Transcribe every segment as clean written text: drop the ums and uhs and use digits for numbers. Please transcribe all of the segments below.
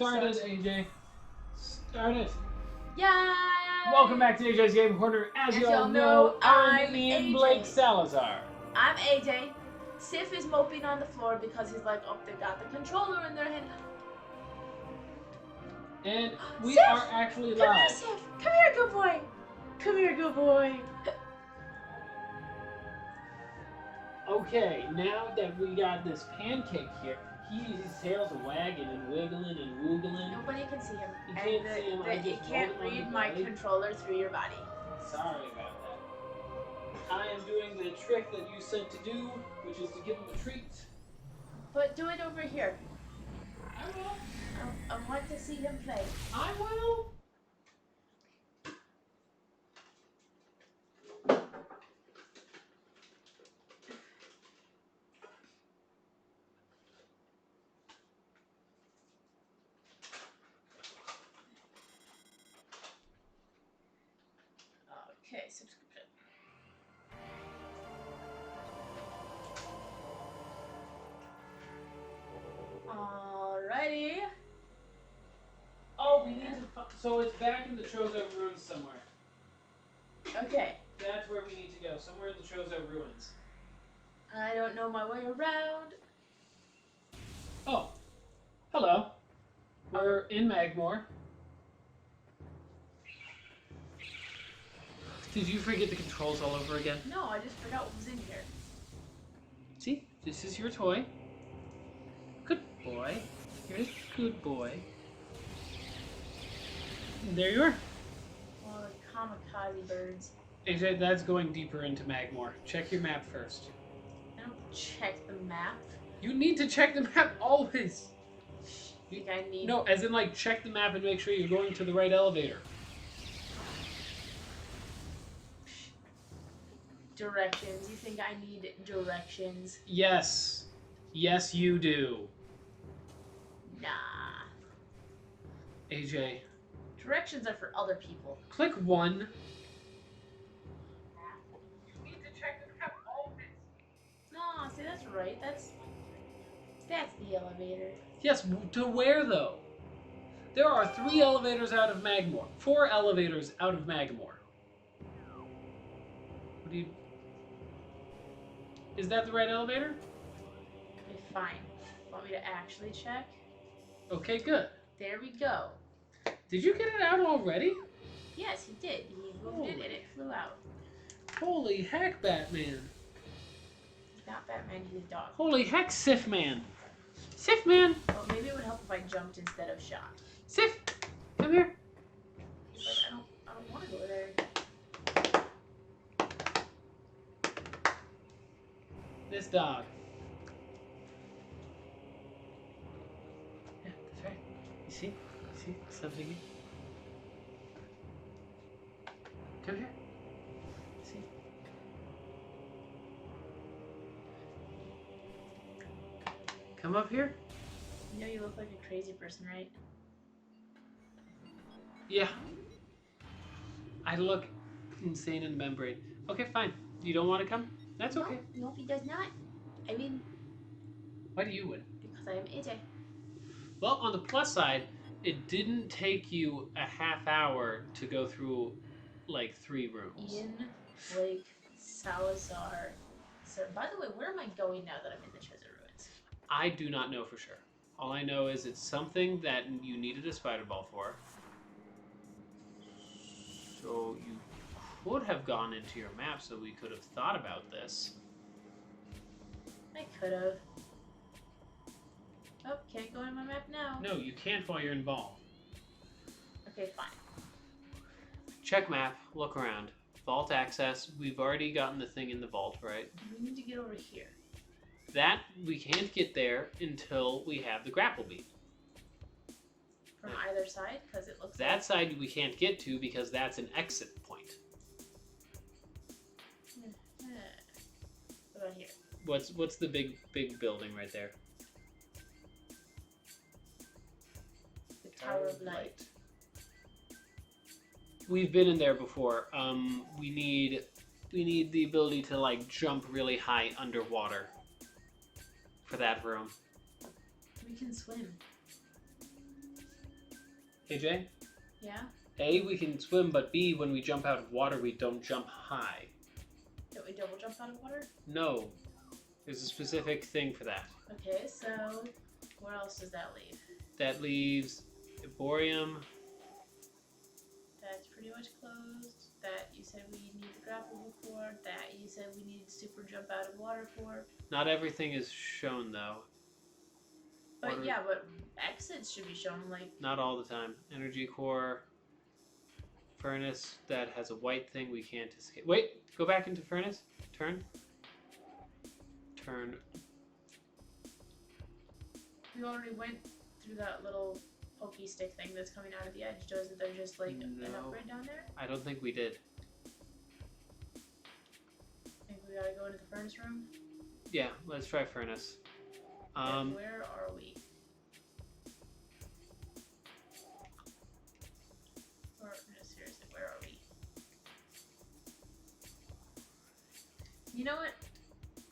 Start it, AJ. Start it. Yay! Welcome back to AJ's Game Corner. As you all know, I'm Ian AJ. Blake Salazar. I'm AJ. Sif is moping on the floor because he's like, oh, they got the controller in their hand. And we Sif, are actually Come here, live. Sif. Come here, good boy. Come here, good boy. Okay, now that we got this pancake here, his tail's wagging and wiggling and woogling. Nobody can see him. You can't see him. I It just can't rolled him on read the my belly. controller through your body. Sorry about that. I am doing the trick that you said to do, which is to give him a treat. But do it over here. I will. I want to see him play. I will. Okay, subscription. Alrighty. Oh, we need to. So it's back in the Trozo ruins somewhere. Okay. That's where we need to go. Somewhere in the Trozo ruins. I don't know my way around. Oh, hello. We're in Magmore. Did you forget the controls all over again? No, I just forgot what was in here. See, this is your toy. Good boy. Here's good boy. And there you are. Oh, kamikaze birds. AJ, that's going deeper into Magmore. Check your map first. I don't check the map. You need to check the map always. I think I need... No, as in like check the map and make sure you're going to the right elevator. Directions. You think I need directions? Yes. Yes, you do. Nah. AJ, Directions are for other people. click 1. You need to check the map always. No, see, that's right. That's the elevator. Yes, to where though? There are 3 elevators out of Magmore. 4 elevators out of Magmore. What do you... Is that the right elevator? Okay, fine. Want me to actually check? Okay, good. There we go. Did you get it out already? Yes, he did. He moved it and it flew out. Holy heck, Batman. Not Batman, he's a dog. Holy heck, Sif Man. Sif Man. Well, maybe it would help if I jumped instead of shot. Sif, come here. He's like, I don't want to go there. This dog. Yeah, that's right. You see? See something here? Come here. See? Come up here. You know you look like a crazy person, right? Yeah. I look insane in the membrane. Okay, fine. You don't want to come? That's okay. No, he does not. I mean, Why do you win? because I am AJ. Well, on the plus side, it didn't take you a half hour to go through like 3 rooms. Ian Blake Salazar. Sir, by the way, where am I going now that I'm in the Treasure Ruins? I do not know for sure. All I know is it's something that you needed a spider ball for. So you could have gone into your map so we could have thought about this. I could have. Oh, can't go in my map now. No, you can't while you're involved. Okay, fine. Check map, look around. Vault access, we've already gotten the thing in the vault, right? We need to get over here. That, we can't get there until we have the grapple bead. From either side, because it looks That side we can't get to because that's an exit point. What about here? What's the big building right there? The Tower of Light. We've been in there before. We need the ability to like jump really high underwater for that room. We can swim. AJ? Yeah? A, we can swim, but B, when we jump out of water, we don't jump high. Don't we double jump out of water? No. There's a specific thing for that. Okay, so where else does that leave? That leaves Eborium. That's pretty much closed. That you said we need the grapple hook for. That you said we need super jump out of water for. Not everything is shown, though. But Water- yeah, but exits should be shown, like... Not all the time. Energy core. Furnace that has a white thing we can't escape. Wait! Go back into furnace. Turn. Turn. We already went through that little pokey stick thing that's coming out of the edge. Doesn't there just like an upgrade down there? I don't think we did. Think we gotta go into the furnace room? Yeah, let's try furnace. And where are we? Or, no, seriously, where are we? You know what?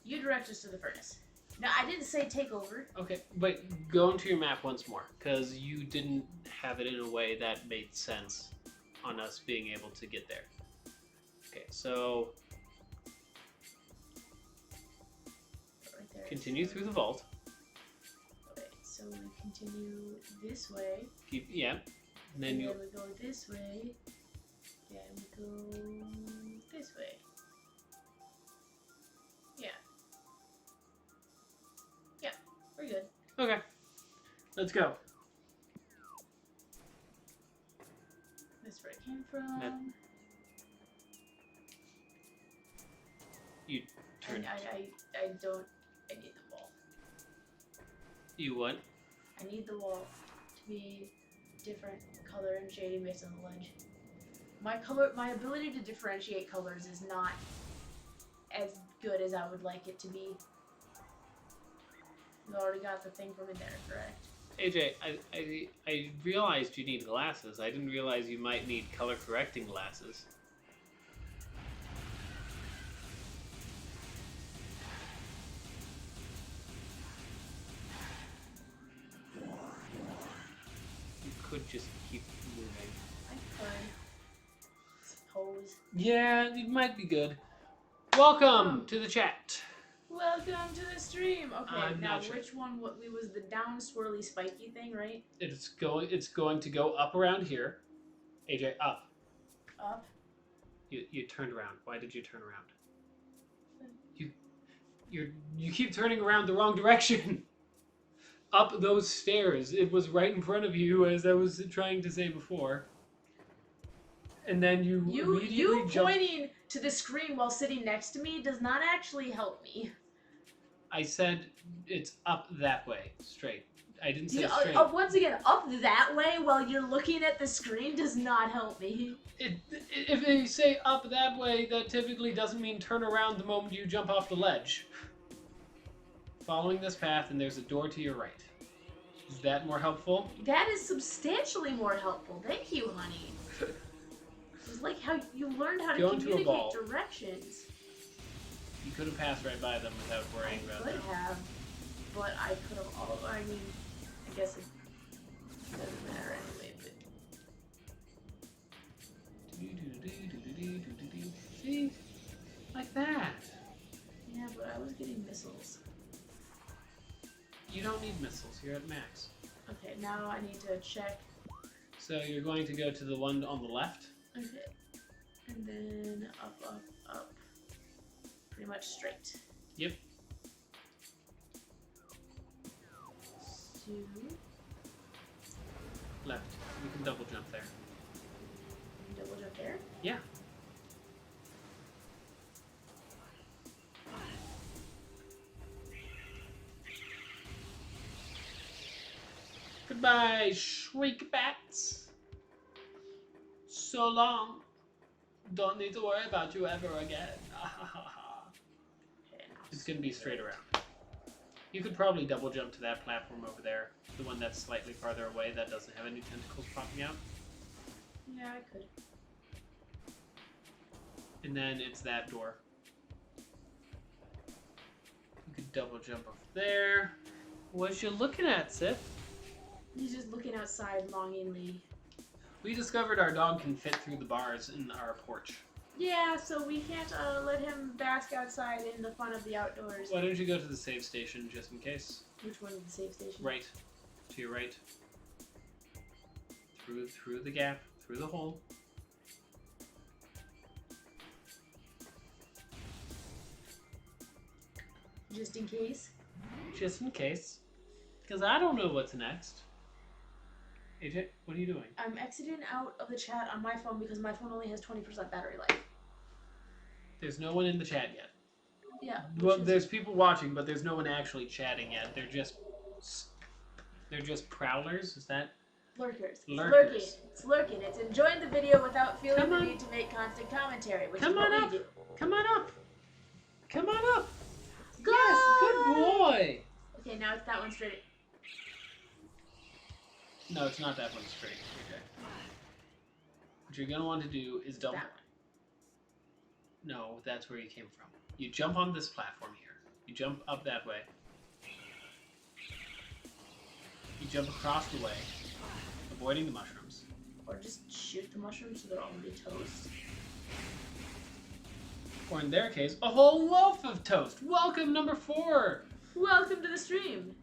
You direct us to the furnace. No, I didn't say take over. Okay, but go into your map once more, because you didn't have it in a way that made sense on us being able to get there. Okay, so Right there. continue through the vault. Okay, so we continue this way. Keep, yeah, and then you. we go this way. Then we go this way. Yeah. Yeah, we're good. Okay, let's go. That's where it came from. That- You turn. I don't. I need the wall. You what? I need the wall to be different color and shading based on the ledge. My ability to differentiate colors is not as good as I would like it to be. You already got the thing from in there, correct? AJ, I realized you need glasses. I didn't realize you might need color correcting glasses. You could just keep moving. I could. Suppose. Yeah, it might be good. Welcome to the chat. Welcome to the stream! Okay, I'm now not sure. which one was the down swirly spiky thing, right? It's going to go up around here. AJ, up. Up. You turned around. Why did you turn around? You keep turning around the wrong direction. Up those stairs. It was right in front of you, as I was trying to say before. And then you immediately You jumped. pointing to the screen while sitting next to me does not actually help me. I said it's up that way, straight. I didn't say You, straight. once again, up that way while you're looking at the screen does not help me. If they say up that way, that typically doesn't mean turn around the moment you jump off the ledge. Following this path, and there's a door to your right. Is that more helpful? That is substantially more helpful. Thank you, honey. It's like how you learned how to Go into a communicate ball. directions. You could have passed right by them without worrying about Could them. have, but I could have all. I mean, I guess it doesn't matter anyway. But See? Like that. yeah, but I was getting missiles. You don't need missiles. You're at max. Okay, now I need to check. So you're going to go to the one on the left. Okay, and then up, up, up. Pretty much straight. Yep. Two. Left. You can double jump there. Double jump there. Yeah. Goodbye, shriek bats. So long. Don't need to worry about you ever again. Okay, now It's gonna be straight around. You could probably double jump to that platform over there, the one that's slightly farther away that doesn't have any tentacles popping out. Yeah, I could. And then it's that door. You could double jump off there. What you looking at, Sif? He's just looking outside longingly. We discovered our dog can fit through the bars in our porch. Yeah, so we can't let him bask outside in the fun of the outdoors. Why don't you go to the save station just in case? Which one is the save station? Right. To your right. Through the gap. Through the hole. Just in case? Just in case. Because I don't know what's next. AJ, what are you doing? I'm exiting out of the chat on my phone because my phone only has 20% battery life. There's no one in the chat yet. Yeah. Well, there's people watching, but there's no one actually chatting yet. They're just prowlers. Is that? Lurkers. Lurkers. It's lurking. It's enjoying the video without feeling Come the on. need to make constant commentary, which Come is what on up. we do. Come on up. Come on up. Go! Yes, good boy. Okay, now it's that one straight. No, it's not that one straight. Okay. What you're gonna want to do is double. That one. No, that's where you came from. You jump on this platform here. You jump up that way. You jump across the way, avoiding the mushrooms. Or just shoot the mushrooms so they're all gonna be toast. Or in their case, a whole loaf of toast. Welcome, number 4. Welcome to the stream.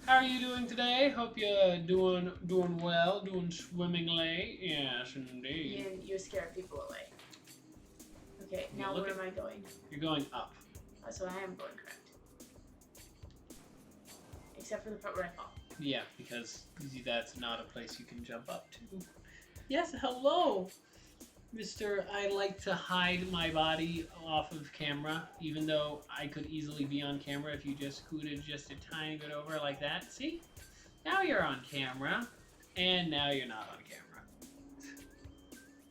How are you doing today? Hope you're doing well, doing swimmingly. Yes, indeed. You're scaring people away. Okay, Yeah, now look where at- am I going? You're going up. So I am going correct. Except for the part where I fall. Yeah, because that's not a place you can jump up to. Yes, hello, Mr. I like to hide my body off of camera, even though I could easily be on camera if you just scooted just a tiny bit over like that. See? Now you're on camera, and now you're not on camera.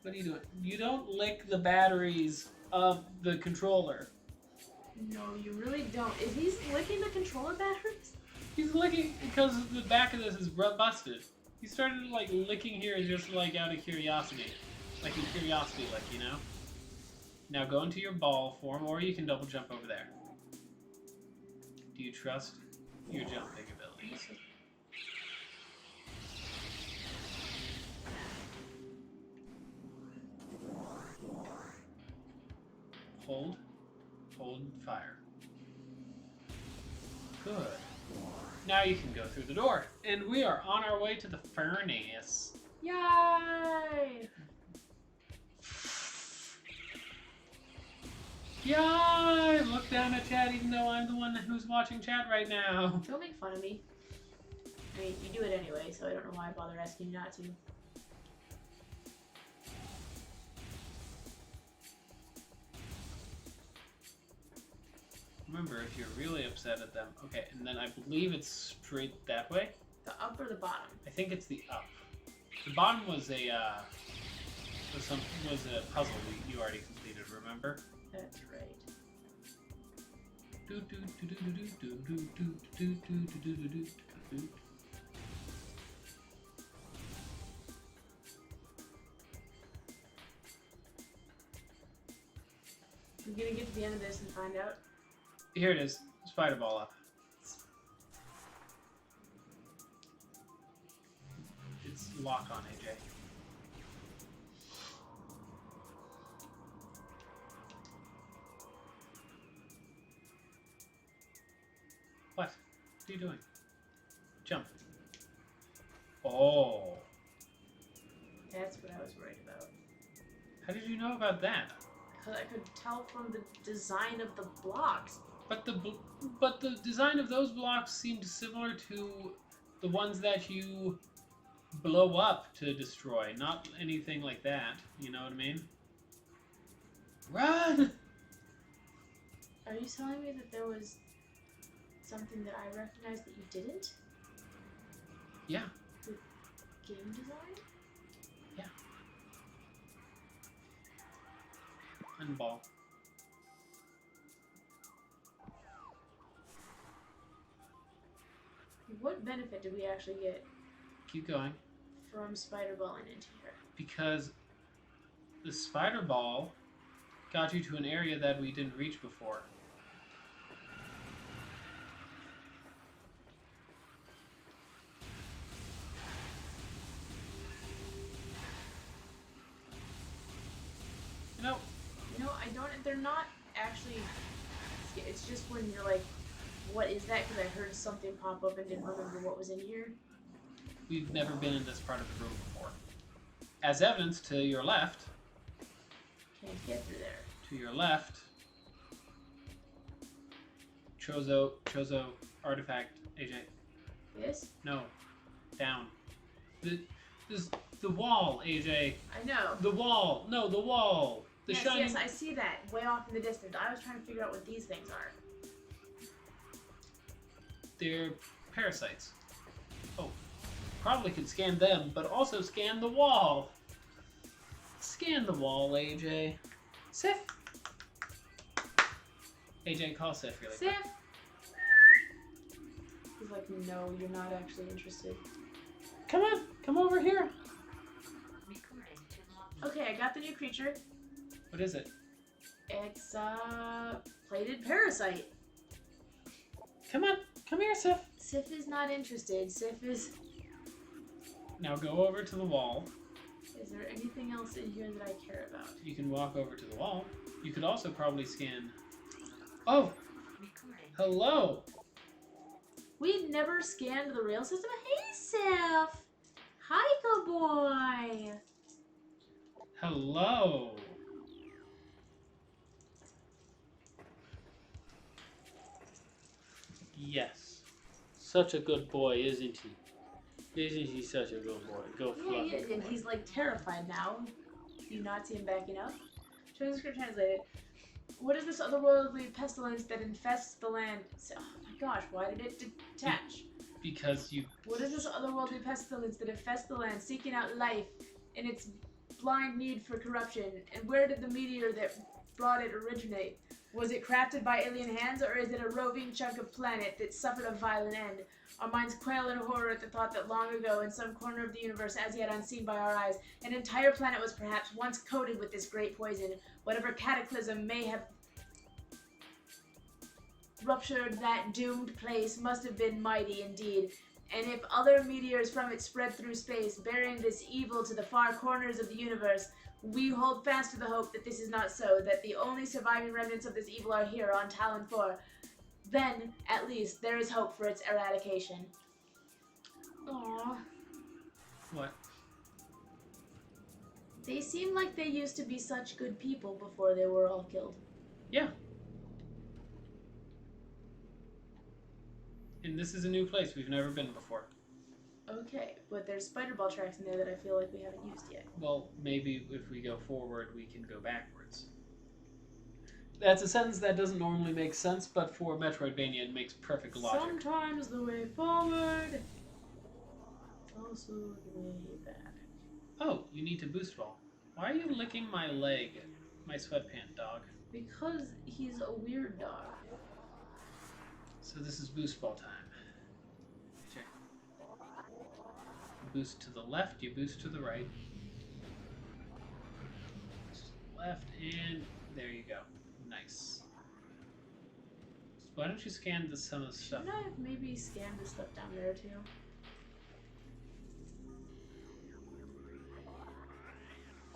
What are you doing? You don't lick the batteries of the controller. No, you really don't. Is he licking the controller batteries? He's licking because the back of this is busted. He started like licking here just like out of curiosity. Like a curiosity lick, you know? Now go into your ball form, or you can double jump over there. Do you trust your jumping abilities? Hold. Hold fire. Good. Now you can go through the door. And we are on our way to the furnace. Yay! Yay! Look down at chat even though I'm the one who's watching chat right now. Don't make fun of me. I mean, you do it anyway, so I don't know why I bother asking you not to. Remember, if you're really upset at them... Okay, and then I believe it's straight that way. The up or the bottom? I think it's the up. The bottom was a puzzle you already completed, remember? That's right. We're gonna get to the end of this and find out. Here it is. Spider ball up. It's lock on, AJ. What? What are you doing? Jump. Oh. That's what I was worried about. How did you know about that? Because I could tell from the design of the blocks. But the design of those blocks seemed similar to the ones that you blow up to destroy, not anything like that. You know what I mean? Run! Are you telling me that there was something that I recognized that you didn't? Yeah. The game design? Yeah. And ball. What benefit did we actually get Keep going. from spider balling into here? Because the spider ball got you to an area that we didn't reach before. I don't. They're not actually. It's just when you're like, what is that? Because I heard something pop up and didn't remember what was in here. We've never been in this part of the room before. As evidence, to your left. Can't get through there. To your left. Chozo artifact. AJ. This? No. Down. The wall, AJ. I know. The wall. No, the wall. The yes, shining... yes, I see that. Way off in the distance. I was trying to figure out what these things are. They're parasites. Oh. Probably could scan them, but also scan the wall. Scan the wall, AJ. Sif. AJ, call Sif really quick. Sif! He's like, no, you're not actually interested. Come on, come over here. Okay, I got the new creature. What is it? It's plated parasite. Come on, come here, Sif. Sif is not interested. Sif is... Now go over to the wall. Is there anything else in here that I care about? You can walk over to the wall. You could also probably scan... Oh! Hello! We'd never scanned the rail system. Hey, Sif! Hi, good boy! Hello! Yes. Such a good boy, isn't he? Isn't he such a good boy? Go fluff. Yeah, and he's like terrified now. Do you not see him backing up? Transcript translated. What is this otherworldly pestilence that infests the land? Oh my gosh, why did it detach? Because you... What is this otherworldly pestilence that infests the land, seeking out life in its blind need for corruption? And where did the meteor that brought it originate? Was it crafted by alien hands, or is it a roving chunk of planet that suffered a violent end? Our minds quail in horror at the thought that long ago, in some corner of the universe as yet unseen by our eyes, an entire planet was perhaps once coated with this great poison. Whatever cataclysm may have ruptured that doomed place must have been mighty indeed. And if other meteors from it spread through space, bearing this evil to the far corners of the universe, we hold fast to the hope that this is not so, that the only surviving remnants of this evil are here on Talon 4. Then, at least, there is hope for its eradication. Aww. What? They seem like they used to be such good people before they were all killed. Yeah. And this is a new place we've never been before. Okay, but there's spider ball tracks in there that I feel like we haven't used yet. Well, maybe if we go forward, we can go backwards. That's a sentence that doesn't normally make sense, but for Metroidvania, it makes perfect logic. Sometimes the way forward, also the way back. Oh, you need to boost ball. Why are you licking my leg? My sweatpant, dog. Because he's a weird dog. So this is boost ball time. Check. You boost to the left, you boost to the right. Left, and there you go. Nice. Why don't you scan some of the stuff? Shouldn't I have maybe scanned the stuff down there too?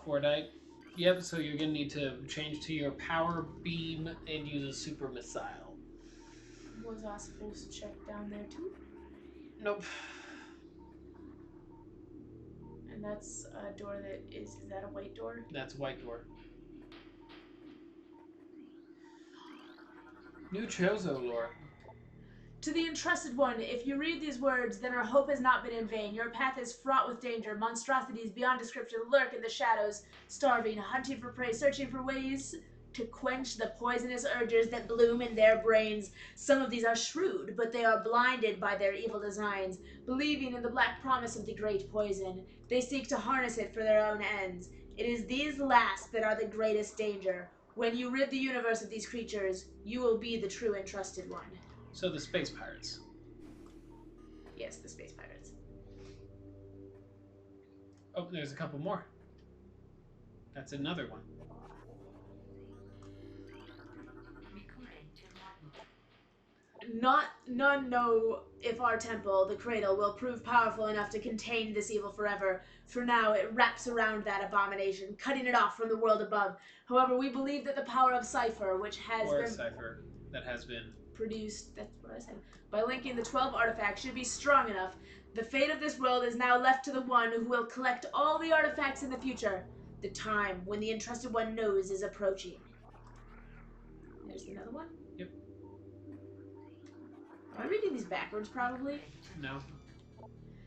Cordite. Yep, so you're gonna need to change to your power beam and use a super missile. Was I supposed to check down there too? Nope. And that's a door that is that a white door? That's a white door. New Chozo lore. To the entrusted one, if you read these words, then our hope has not been in vain. Your path is fraught with danger. Monstrosities beyond description lurk in the shadows, starving, hunting for prey, searching for ways to quench the poisonous urges that bloom in their brains. Some of these are shrewd, but they are blinded by their evil designs. Believing in the black promise of the great poison, they seek to harness it for their own ends. It is these last that are the greatest danger. When you rid the universe of these creatures, you will be the true entrusted one. So the space pirates. Yes, the space pirates. Oh, there's a couple more. That's another one. None know if our temple, the cradle, will prove powerful enough to contain this evil forever. For now, it wraps around that abomination, cutting it off from the world above. However, we believe that the power of Cipher, which has been... Cipher, that has been... produced, that's what I said, by linking the 12 artifacts should be strong enough. The fate of this world is now left to the one who will collect all the artifacts in the future. The time when the entrusted one knows is approaching. There's another one? Yep. Am I reading these backwards, probably? No.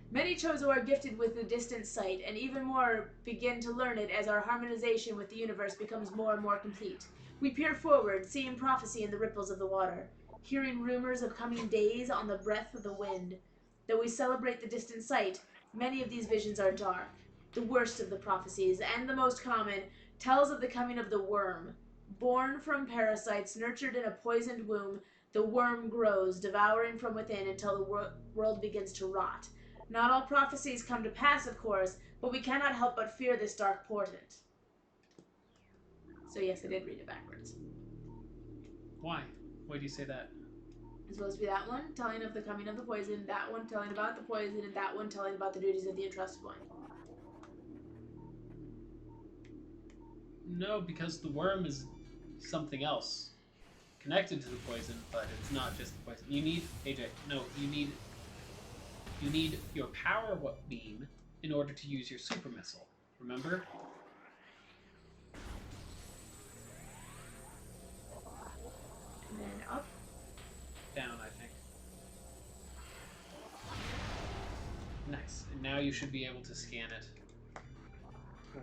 Many Chozo are gifted with the distant sight, and even more begin to learn it as our harmonization with the universe becomes more and more complete. We peer forward, seeing prophecy in the ripples of the water, hearing rumors of coming days on the breath of the wind. Though we celebrate the distant sight, many of these visions are dark. The worst of the prophecies, and the most common, tells of the coming of the worm. Born from parasites, nurtured in a poisoned womb, the worm grows, devouring from within until the world begins to rot. Not all prophecies come to pass, of course, but we cannot help but fear this dark portent. So yes, I did read it backwards. Why? Why do you say that? It's supposed to be that one telling of the coming of the poison, that one telling about the poison, and that one telling about the duties of the entrusted one. No, because the worm is something else. Connected to the poison, but it's not just the poison. You need... AJ, no, you need your power beam in order to use your super missile. Remember? And then up. Down, I think. Nice. And now you should be able to scan it.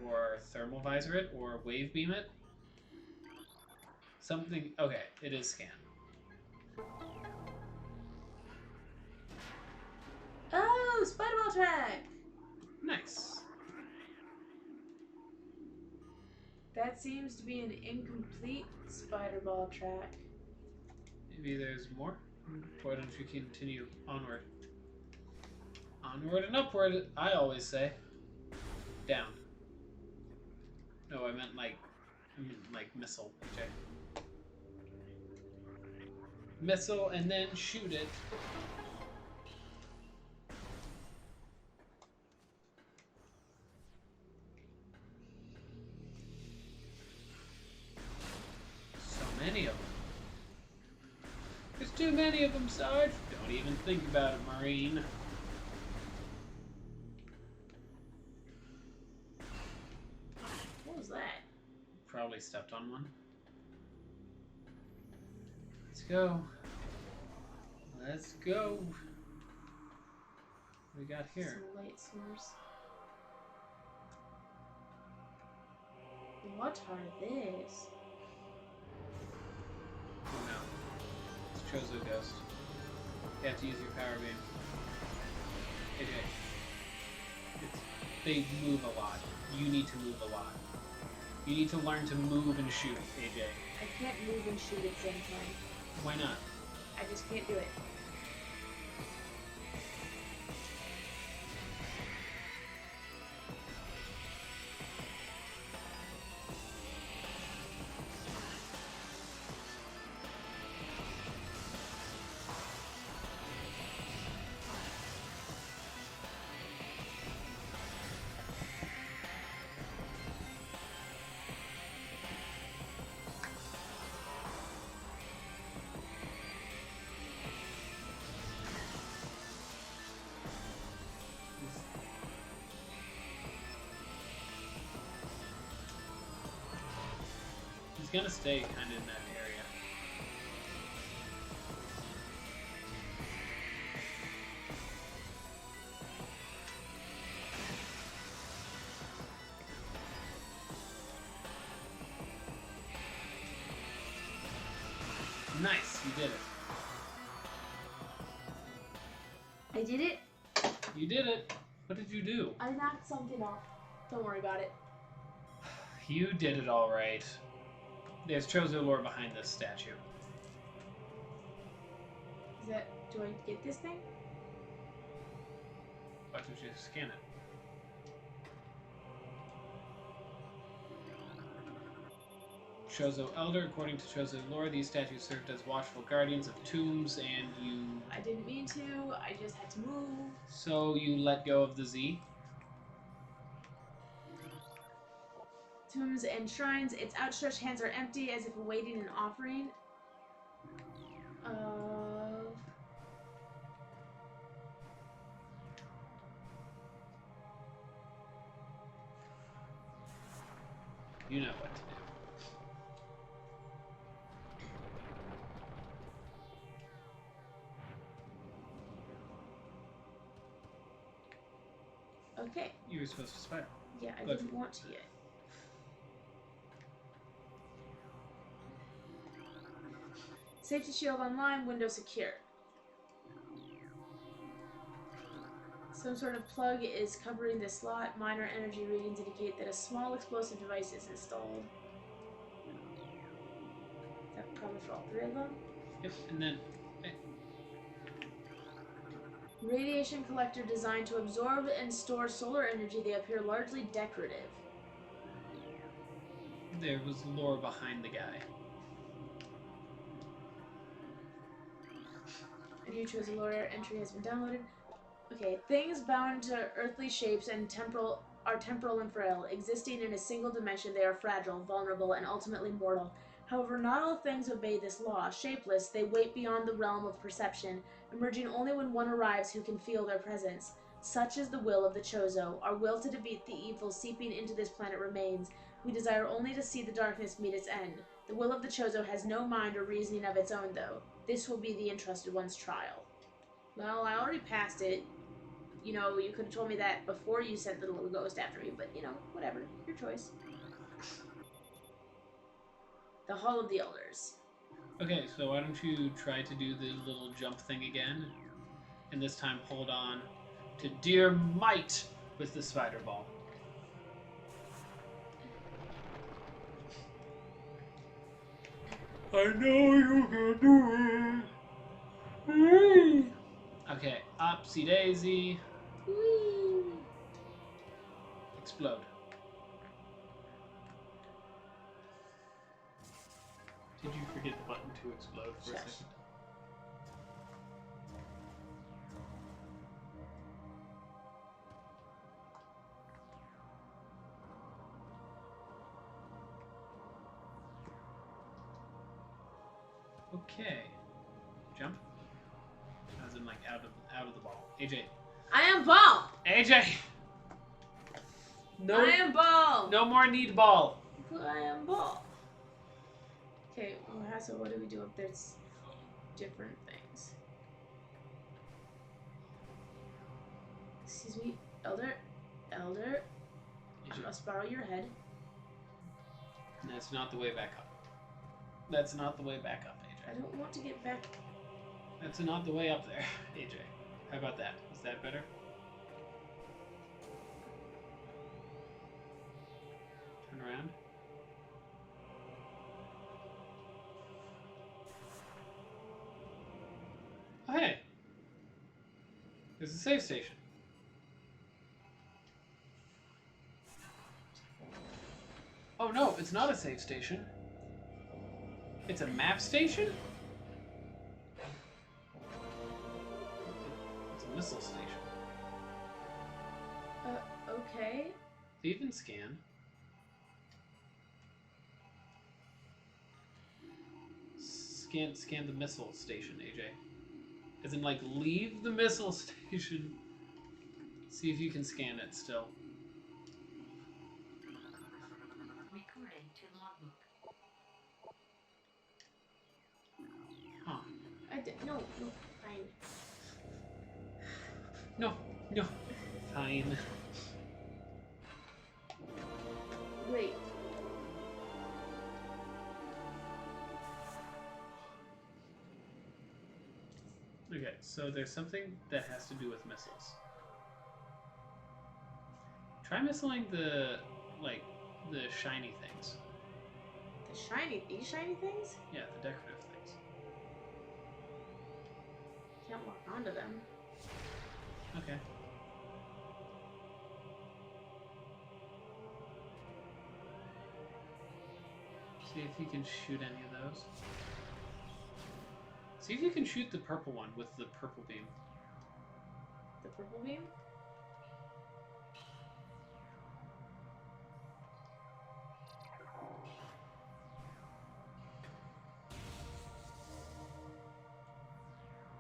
Or thermal visor it, or wave beam it. Something... Okay, it is scan. Oh, Spider-Ball track! Nice. That seems to be an incomplete Spider-Ball track. Maybe there's more? Why don't you continue onward? Onward and upward, I always say. Down. No, I meant like missile. Okay. Missile and then shoot it. So many of them. There's too many of them, Sarge. Don't even think about it, Marine. What was that? Probably stepped on one. Let's go. Let's go. What we got here? Some light source. What are this? Oh no. It's Chozo Ghost. You have to use your power beam. AJ. They move a lot. You need to move a lot. You need to learn to move and shoot, AJ. I can't move and shoot at the same time. Why not? I just can't do it. He's gonna stay kind of in that area. Nice, you did it. I did it? You did it. What did you do? I knocked something off. Don't worry about it. You did it all right. There's Chozo lore behind this statue. Is that... do I get this thing? Why don't you scan it? Chozo Elder. According to Chozo lore, these statues served as watchful guardians of tombs, and you... I didn't mean to. I just had to move. So you let go of the Z? Tombs and shrines. Its outstretched hands are empty, as if awaiting an offering. You know what to do. Okay. You were supposed to spiral. Yeah, I Good. didn't want to yet. Safety shield online, window secure. Some sort of plug is covering this slot. Minor energy readings indicate that a small explosive device is installed. Is that probably for all three of them? Yep, and then... Radiation collector designed to absorb and store solar energy. They appear largely decorative. There was lore behind the guy. A new choose a lawyer entry has been downloaded. Okay, things bound to earthly shapes and are temporal and frail. Existing in a single dimension, they are fragile, vulnerable, and ultimately mortal. However, not all things obey this law. Shapeless, they wait beyond the realm of perception, emerging only when one arrives who can feel their presence. Such is the will of the Chozo. Our will to defeat the evil seeping into this planet remains. We desire only to see the darkness meet its end. The will of the Chozo has no mind or reasoning of its own, though. This will be the entrusted one's trial. Well, I already passed it. You know, you could have told me that before you sent the little ghost after me, but, you know, whatever. Your choice. The Hall of the Elders. Okay, so why don't you try to do the little jump thing again? And this time hold on to dear might with the spider ball. I know you can do it. Okay, upsy daisy. Whee! Explode. Did you forget the button to explode for a second? Okay. Jump. As in like out of the ball. AJ. I am ball! AJ! No, I am ball! no more need ball. I am ball. Okay, well, so what do we do up there? It's different things. Excuse me, Elder. Elder. I must borrow your head. That's not the way back up. That's not the way back up, AJ. I don't want to get back. That's not the way up there, AJ. How about that? Is that better? Turn around. Oh, hey! There's a save station. Oh no, it's not a save station. It's a map station? It's a missile station. Okay. Leave and scan. Scan the missile station, AJ. As in, like, leave the missile station. See if you can scan it still. Recording to logbook. Huh. No, fine. No. Fine. Wait. Okay, so there's something that has to do with missiles. Try missiling the shiny things. These shiny things? Yeah, the decorative things. Can't walk onto them. Okay. See if you can shoot any of those. See if you can shoot the purple one with the purple beam. The purple beam?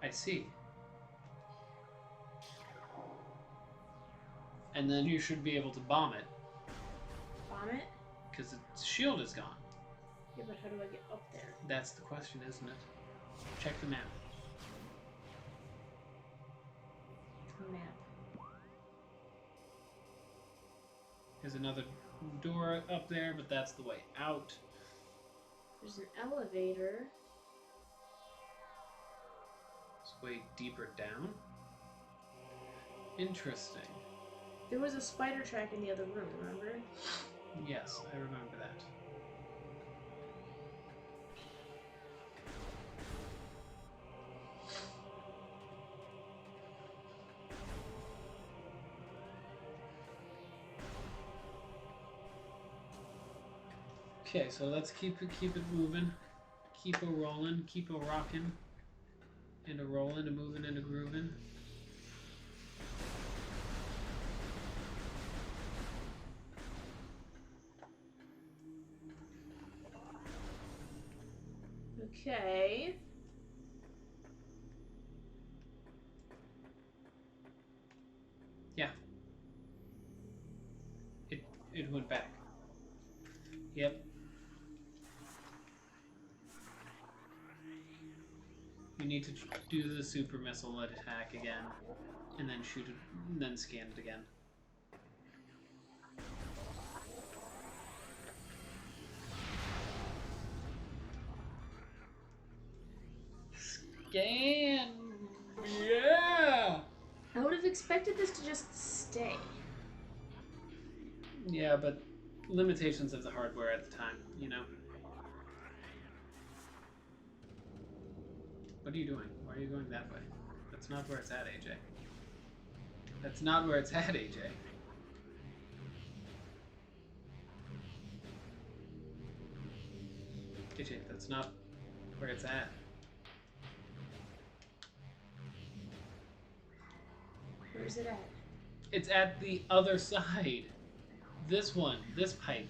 I see. And then you should be able to bomb it. Bomb it? Because its shield is gone. Yeah, but how do I get up there? That's the question, isn't it? Check the map. Map. There's another door up there, but that's the way out. There's an elevator. It's way deeper down. Interesting. There was a spider track in the other room, remember? Yes, I remember that. Okay, so let's keep it moving, keep a rolling, keep a rocking, and a rolling, a moving, and a grooving. Okay. Yeah. It went back. Yep. You need to do the super missile attack again, and then shoot it, and then scan it again. Scan! Yeah! I would have expected this to just stay. Yeah, but limitations of the hardware at the time, you know? What are you doing? Why are you going that way? That's not where it's at, AJ. That's not where it's at, AJ. AJ, that's not where it's at. Where's it at? It's at the other side. This one, this pipe.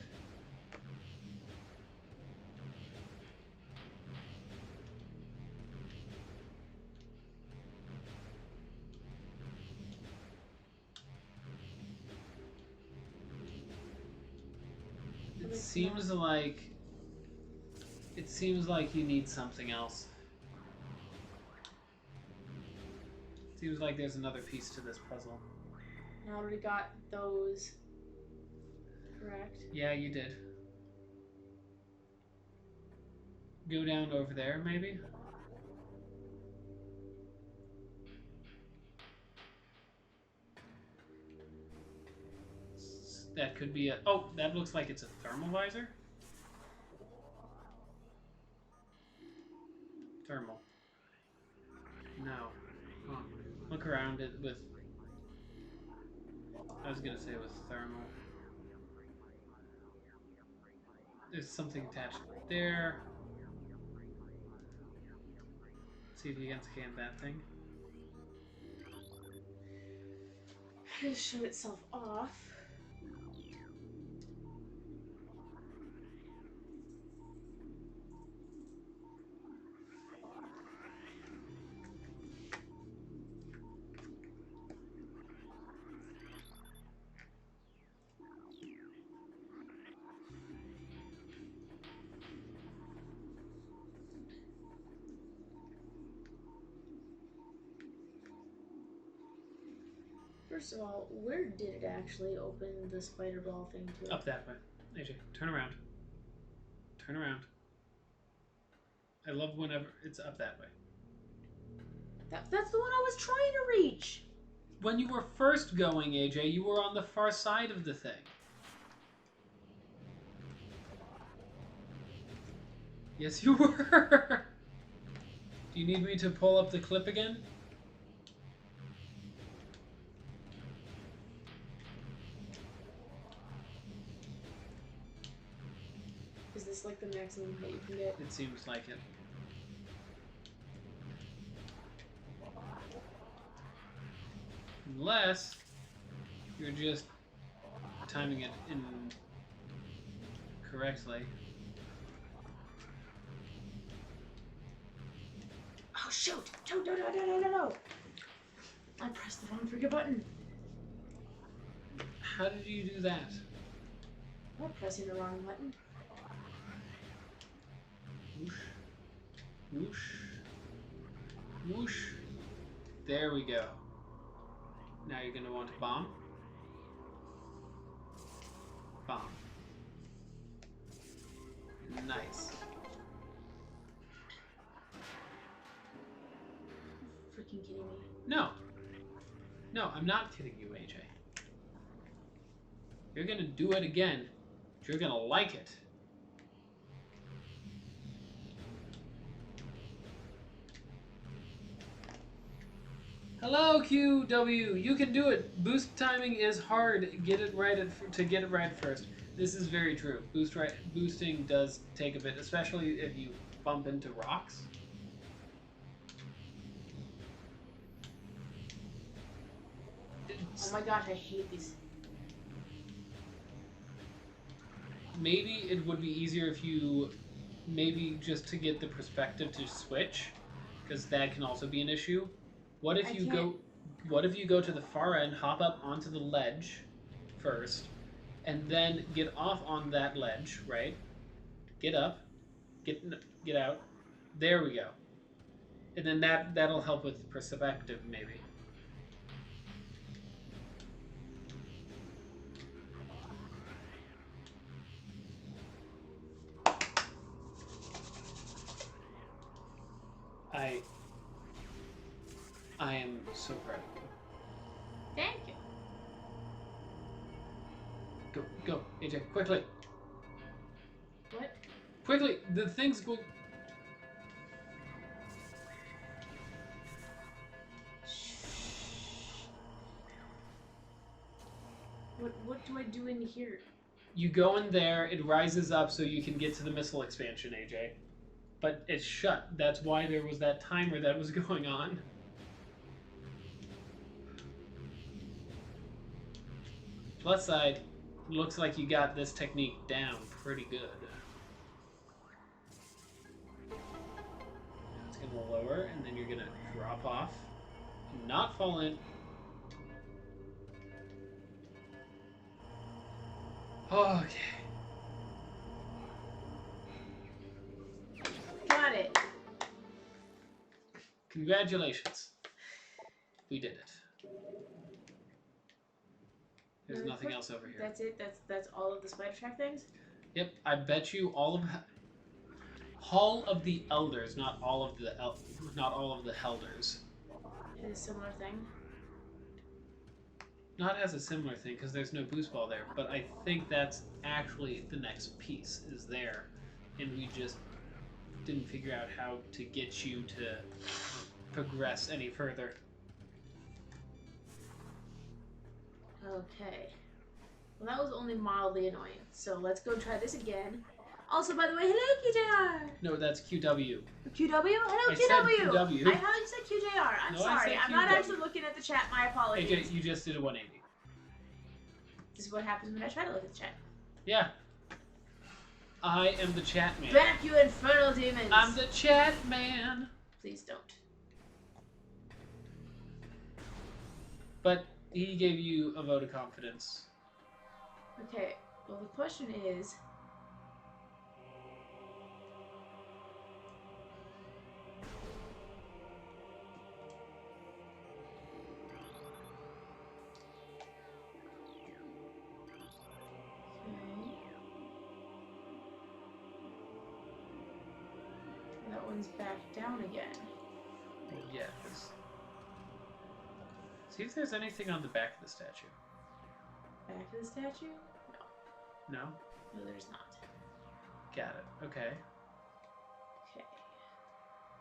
It seems like you need something else. Seems like there's another piece to this puzzle. I already got those. Correct. Yeah, you did. Go down over there, maybe? That could be a... Oh, that looks like it's a thermal visor? Thermal. No. Huh. Look around it with... I was gonna say with thermal. There's something attached there. See if you can scan that thing. It'll show itself off. First of all, where did it actually open the spider ball thing to? Up that way. AJ, turn around. Turn around. I love whenever it's up that way. That's the one I was trying to reach! When you were first going, AJ, you were on the far side of the thing. Yes, you were! Do you need me to pull up the clip again? Is this like the maximum height you can get? It seems like it. Unless you're just timing it incorrectly. Oh shoot! No! I pressed the wrong freaking button. How did you do that? I'm pressing the wrong button. Whoosh. Whoosh. Whoosh. There we go. Now you're going to want to bomb. Bomb. Nice. Freaking kidding me. No. No, I'm not kidding you, AJ. You're going to do it again. You're going to like it. Hello, QW. You can do it. Boost timing is hard. Get it right to get it right first. This is very true. Boosting does take a bit, especially if you bump into rocks. Oh my gosh, I hate these. Maybe it would be easier if you, maybe just to get the perspective to switch, because that can also be an issue. What if you go to the far end, hop up onto the ledge first, and then get off on that ledge, right? Get up, get out. There we go. And then that'll help with perspective, maybe. I am so proud of you. Thank you. Go, AJ, quickly. What? Quickly, the thing's going. What do I do in here? You go in there, it rises up so you can get to the missile expansion, AJ. But it's shut. That's why there was that timer that was going on. Plus side, looks like you got this technique down pretty good. It's gonna lower, and then you're gonna drop off. And not fall in. Okay. Got it. Congratulations. We did it. There's Really nothing quick? else over here. That's it? That's all of the spider track things? Yep, I bet you all of Hall of the Elders, not all of the Helders. It is a similar thing. Not as a similar thing, because there's no boost ball there, but I think that's actually the next piece is there, and we just didn't figure out how to get you to progress any further. Okay. Well, that was only mildly annoying. So let's go try this again. Also, by the way, hello, QJR! No, that's QW. QW? Hello, I said QW! QW. I thought you said QJR. I'm No, I sorry. said I'm not QW. actually looking at the chat. My apologies. AJ, you just did a 180. This is what happens when I try to look at the chat. Yeah. I am the chat man. Back, you infernal demons! I'm the chat man. Please don't. But he gave you a vote of confidence. Okay, well, the question is... That one's back down again. Yes. See if there's anything on the back of the statue. Back of the statue? No. No? No, there's not. Got it. Okay. Okay.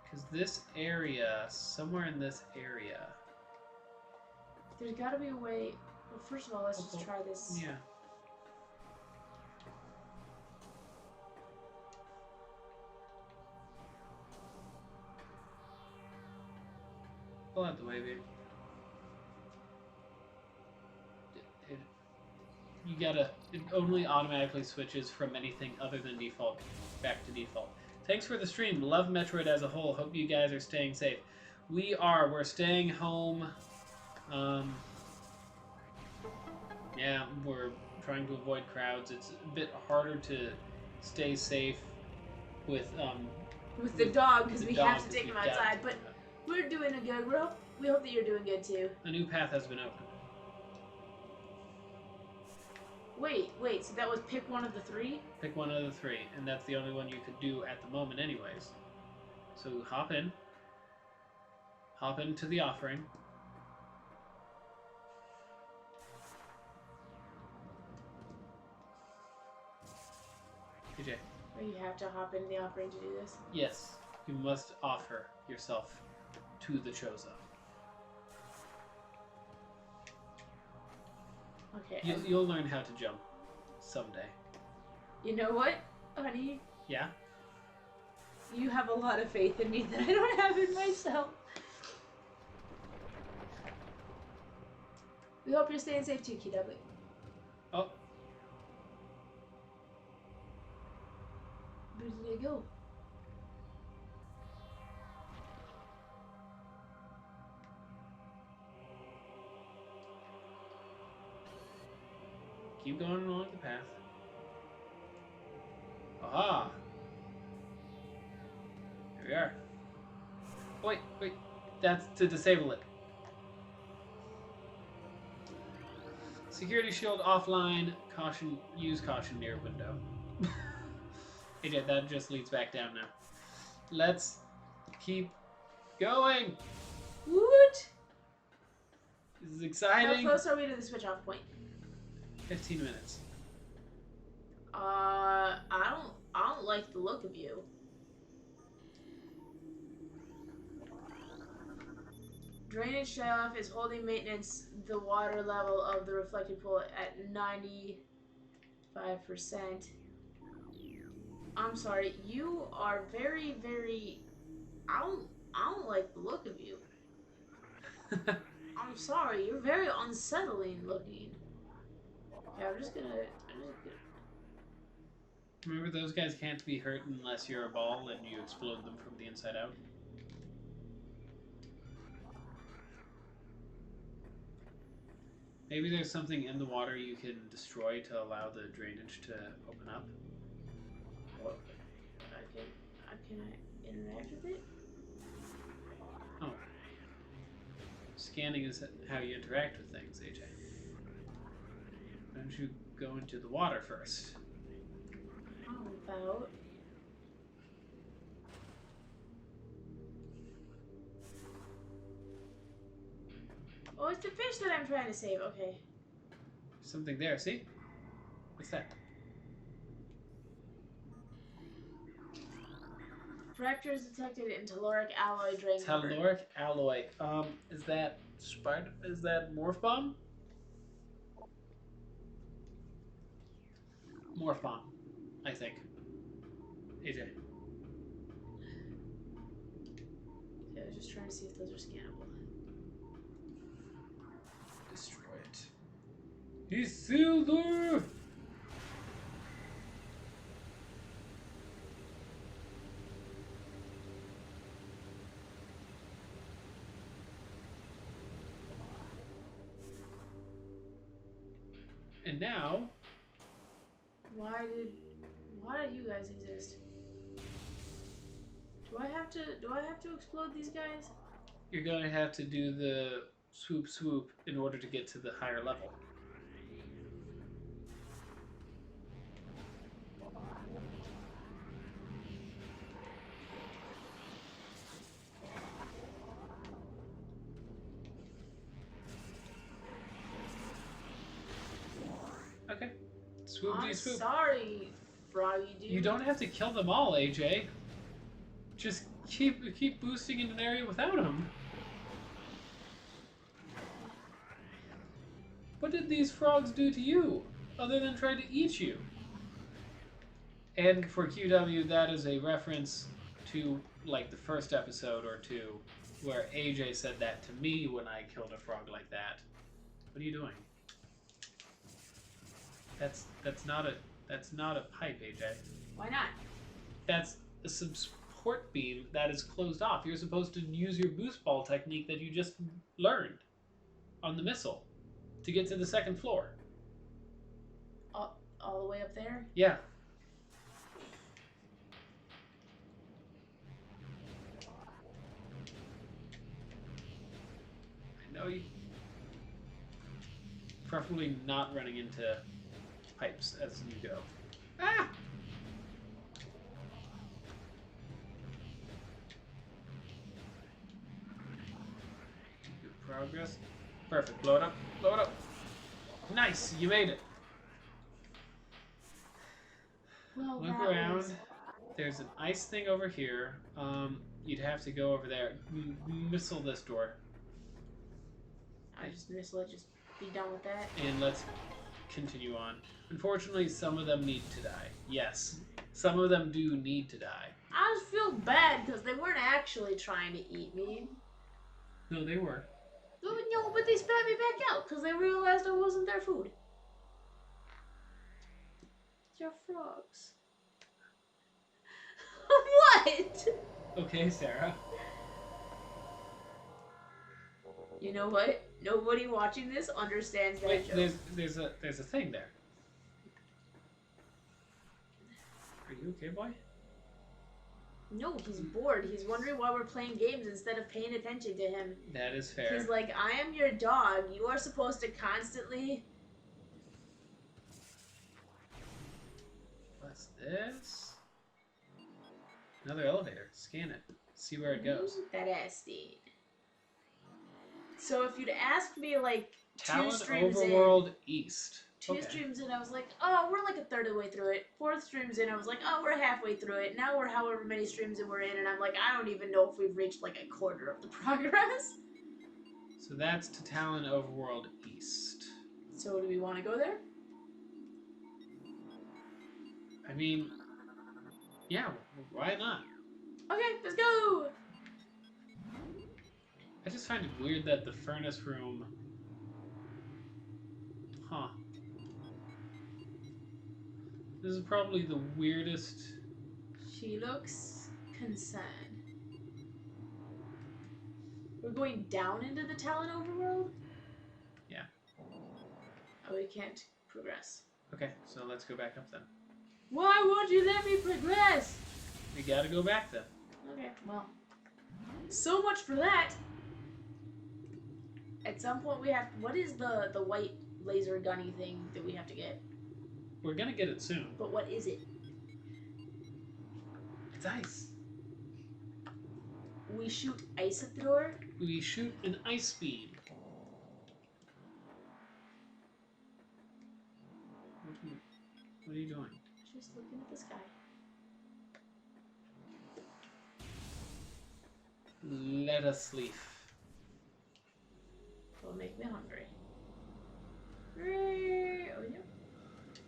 Because this area, somewhere in this area. There's gotta be a way... Well, first of all, let's just try this. Yeah. Pull out the way, baby. You gotta. It only automatically switches from anything other than default back to default. Thanks for the stream. Love Metroid as a whole. Hope you guys are staying safe. We are. We're staying home. Yeah, we're trying to avoid crowds. It's a bit harder to stay safe with the dog, because the we dog, have to 'cause take we've him got outside. to. But we're doing a good. We hope that you're doing good too. A new path has been opened. Wait. So that was pick one of the three? Pick one of the three, and that's the only one you could do at the moment anyways. So hop in. Hop into the offering. PJ. Or you have to hop into the offering to do this? Yes, you must offer yourself to the Chozo. Okay. You'll learn how to jump someday. You know what, honey? Yeah? You have a lot of faith in me that I don't have in myself. We hope you're staying safe too, KW. Oh, Where did they go? keep going along the path. Aha! Here we are. Wait. That's to disable it. Security shield offline. Caution. Use caution near window. AJ, that just leads back down now. Let's keep going. Woot! This is How exciting. close are we to the switch off point? 15 minutes. I don't like the look of you. Drainage shutoff is holding maintenance the water level of the reflected pool at 95%. I'm sorry, you are very, very. I don't like the look of you. I'm sorry, you're very unsettling looking. Okay, I'm just gonna. Remember, those guys can't be hurt unless you're a ball and you explode them from the inside out. Maybe there's something in the water you can destroy to allow the drainage to open up. What? Can I interact with it? Oh. Scanning is how you interact with things, AJ. Why don't you go into the water first? How about? Oh, it's the fish that I'm trying to save. Okay. Something there, see? What's that? Fractures detected in telluric alloy drain cover. Telluric alloy. Is that Is that Morph Bomb? Morph Bomb, I think. AJ. Okay, I was just trying to see if those are scannable. Destroy it. He's still there! And now, Why do you guys exist? Do I have to explode these guys? you're going to have to do the swoop in order to get to the higher level. Okay. Swoop I'm swoop. sorry, Froggy dude. You don't have to kill them all, AJ. Just keep boosting in an area without them. What did these frogs do to you, other than try to eat you? And for QW, that is a reference to, like, the first episode or two where AJ said that to me when I killed a frog like that. What are you doing? That's not a pipe, AJ. Why not? That's a support beam that is closed off. You're supposed to use your boost ball technique that you just learned on the missile to get to the second floor. All the way up there? Yeah. I know you. Preferably not running into pipes as you go. Ah! Good progress. Perfect. Blow it up. Blow it up. Nice. You made it. Well, Look that around. was- There's an ice thing over here. You'd have to go over there. Missile this door. I just missed. Let's just be done with that. And let's continue on. Unfortunately, some of them need to die. Yes. Some of them do need to die. I just feel bad because they weren't actually trying to eat me. No, they were. No, but they spat me back out because they realized I wasn't their food. They're frogs. What? Okay, Sarah. You know what? Nobody watching this understands that Wait, joke. there's a thing there. Are you okay, boy? No, he's bored. He's wondering why we're playing games instead of paying attention to him. That is fair. He's like, I am your dog. You are supposed to constantly... What's this? Another elevator. Scan it. See where it goes. That ass stain. So if you'd asked me like Talon two streams Overworld East. Two Okay. streams in, I was like, oh, we're like a third of the way through it. 4th streams in, I was like, oh, we're halfway through it. Now we're however many streams in we're in, and I'm like, I don't even know if we've reached like a quarter of the progress. So that's to Talon Overworld East. So do we want to go there? I mean, yeah, why not? Okay, let's go! I just find it weird that the furnace room... Huh. This is probably the weirdest... She looks concerned. We're going down into the Talon Overworld? Yeah. Oh, we can't progress. Okay, so let's go back up then. Why won't you let me progress? We gotta go back then. Okay, well. So much for that! At some point we have... What is the white laser gunny thing that we have to get? We're gonna get it soon. But what is it? It's ice. We shoot ice at the door? We shoot an ice beam. What are you doing? Just looking at the sky. Let us leave. It'll make me hungry. Oh, yeah.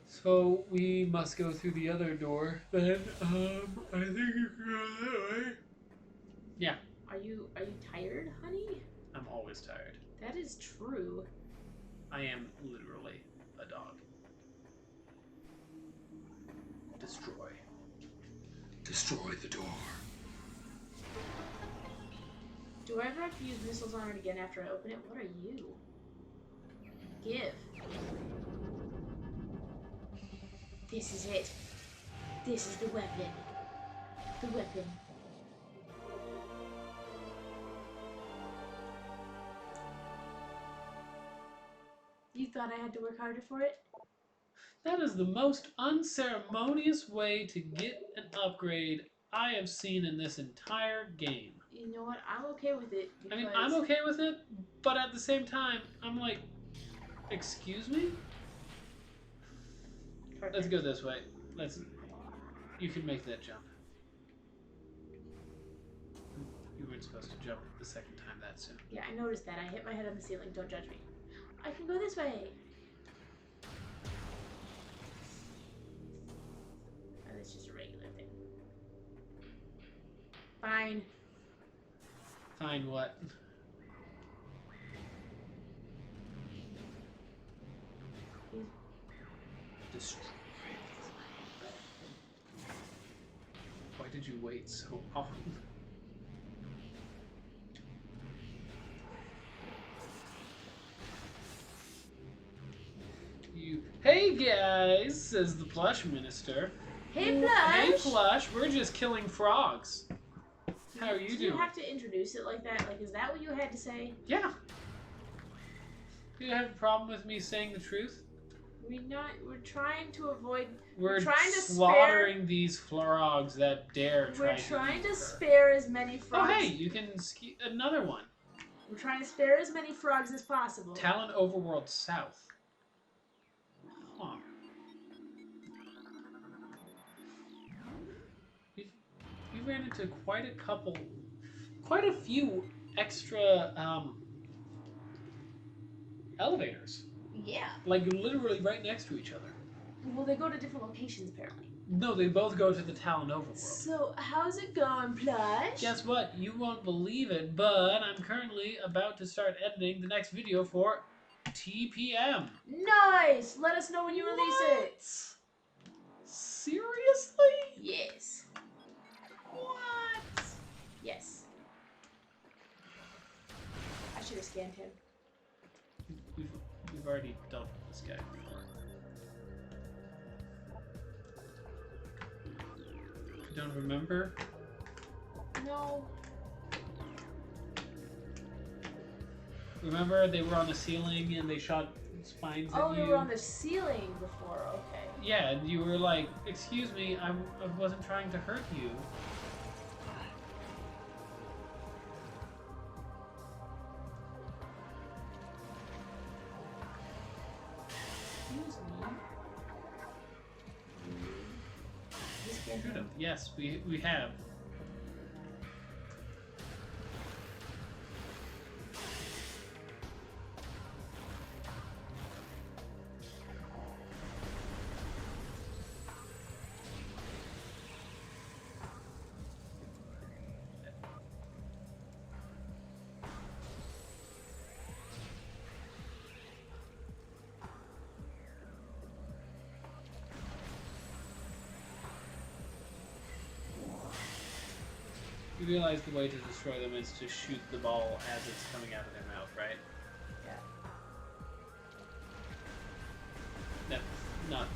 So we must go through the other door. Then, I think you can go that way. Yeah. Are you tired, honey? I'm always tired. That is true. I am literally a dog. Destroy. Destroy the door. Do I ever have to use missiles on it again after I open it? What are you? Give. This is it. This is the weapon. The weapon. You thought I had to work harder for it? That is the most unceremonious way to get an upgrade I have seen in this entire game. You know what? I'm okay with it. I mean, I'm okay with it, but at the same time, I'm like, excuse me? Perfect. Let's go this way. You can make that jump. You weren't supposed to jump the second time that soon. Yeah, I noticed that. I hit my head on the ceiling. Don't judge me. I can go this way. Oh, that's just a regular thing. Fine. Behind what? Destroy. Why did you wait so long? You. Hey guys, says the Plush Minister. Hey, Plush! Hey Plush, we're just killing frogs. How are you Did doing? you have to introduce it like that? Like, is that what you had to say? Yeah. You have a problem with me saying the truth? We're trying to avoid. We're trying to slaughtering these frogs that dare try We're trying to to eat her. spare as many Oh frogs. hey, you can ski another one. We're trying to spare as many frogs as possible. Talon Overworld South. Huh. We ran into quite a few extra elevators. Yeah. Like literally right next to each other. Well, they go to different locations apparently. No, they both go to the Talon Overworld. So how's it going, Plush? Guess what? You won't believe it, but I'm currently about to start editing the next video for TPM. Nice. Let us know when you release it. Seriously? Yes. What? Yes. I should have scanned him. We've already dealt with this guy before. You don't remember? No. Remember they were on the ceiling and they shot spines at you? Oh, they were on the ceiling before. Okay. Yeah, and you were like, "Excuse me, I wasn't trying to hurt you." Excuse me. You scanned Shoot him. him. Yes, we have. You realize the way to destroy them is to shoot the ball as it's coming out of their mouth, right? Yeah. That's not...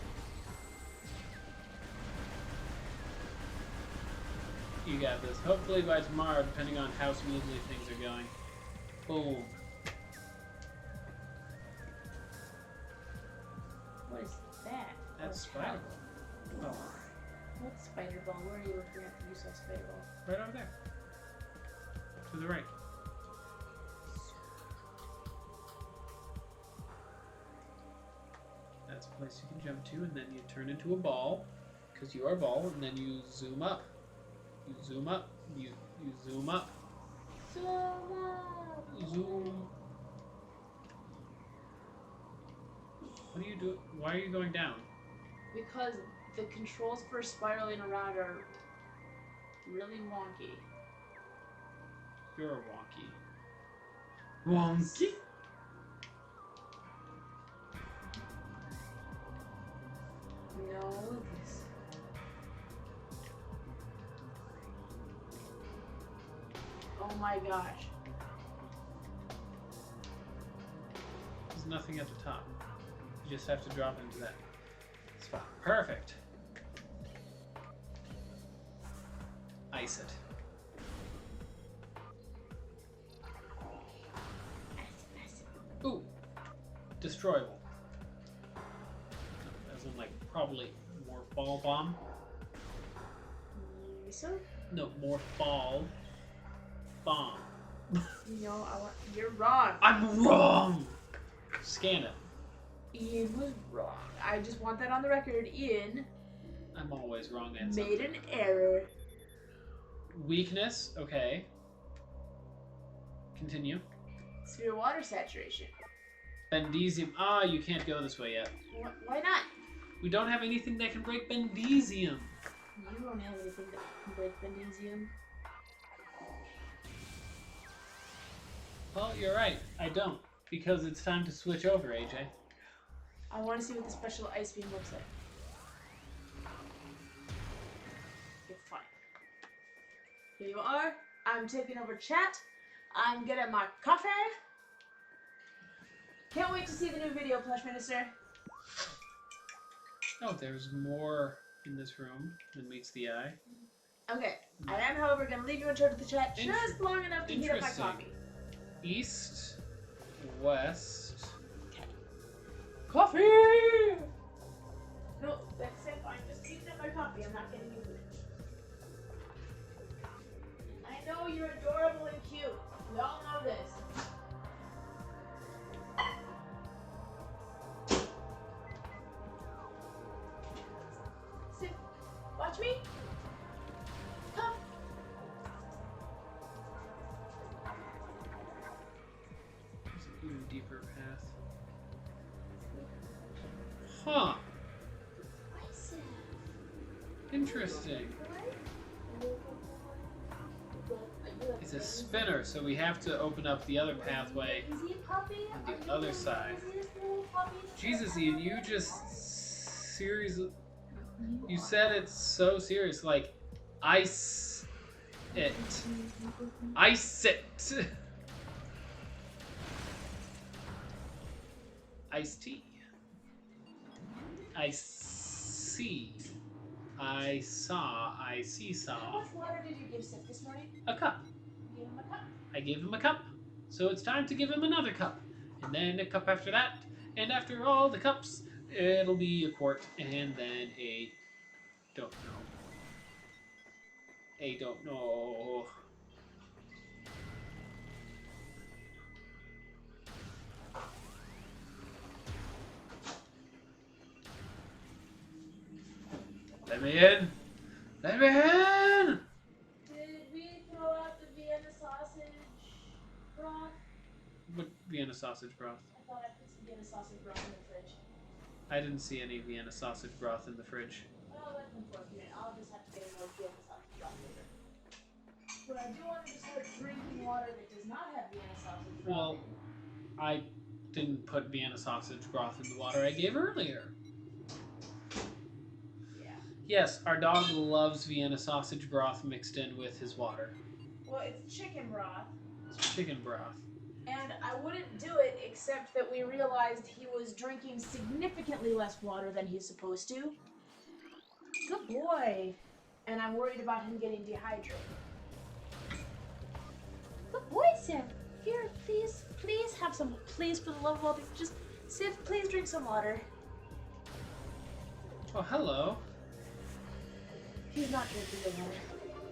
You got this. Hopefully by tomorrow, depending on how smoothly things are going. Boom. What is that? That's Oh, Spider Ball. Oh, what spider ball? Where are you looking at? You saw spider ball. right over there. To the right. That's a place you can jump to, and then you turn into a ball, because you are a ball, and then you zoom up. You zoom up. You zoom up. Zoom. What are you doing? Why are you going down? Because the controls for spiraling around are really wonky. You're a wonky. Wonky? No. Oh my gosh. There's nothing at the top. You just have to drop into that spot. Perfect. Ice it. Ooh. Destroyable. As in, like, probably more ball bomb. So? No, more ball bomb. No, you're wrong. I'm wrong! Scan it. Ian was wrong. I just want that on the record. Ian I'm always wrong at made something. an error. Weakness, okay. Continue. Severe water saturation. Bendesium. Ah, you can't go this way yet. Why not? We don't have anything that can break Bendesium. You don't have anything that can break Bendesium. Well, you're right. I don't. Because it's time to switch over, AJ. I want to see what the special ice beam looks like. Okay, fine. Here you are. I'm taking over chat. I'm getting my coffee. Can't wait to see the new video, Plush Minister. Oh, there's more in this room than meets the eye. Okay, I am, however, going to leave you in charge of the chat just long enough to heat up my coffee. East, west. Coffee! No, that's it. I'm just heating up my coffee. I'm not getting you food. I know you're adorable and cute. We all know this. Sit. Watch me. Come. There's an even deeper path. Huh. Interesting. It's a spinner, so we have to open up the other pathway on the other side. Jesus, Ian, you just seriously... You said it's so serious, like, ice it. Ice it! Iced tea. I see. I saw. I seesaw. How much water did you give Sif this morning? A cup. You gave him a cup. I gave him a cup. So it's time to give him another cup. And then a cup after that. And after all the cups, it'll be a quart. And then a... Don't know. A don't know. Let me in! Let me in! Did we throw out the Vienna sausage broth? What Vienna sausage broth? I thought I put some Vienna sausage broth in the fridge. I didn't see any Vienna sausage broth in the fridge. Well, that's unfortunate. I'll just have to get more Vienna sausage broth later. But I do want to start drinking water that does not have Vienna sausage broth. Well, I didn't put Vienna sausage broth in the water I gave earlier. Yeah. Yes, our dog loves Vienna sausage broth mixed in with his water. Well, it's chicken broth. It's chicken broth. And I wouldn't do it except that we realized he was drinking significantly less water than he's supposed to. Good boy. And I'm worried about him getting dehydrated. Good boy, Sif. Here, please have some. Please, for the love of all things, just, Sif, please drink some water. Oh, hello. He's not drinking the water.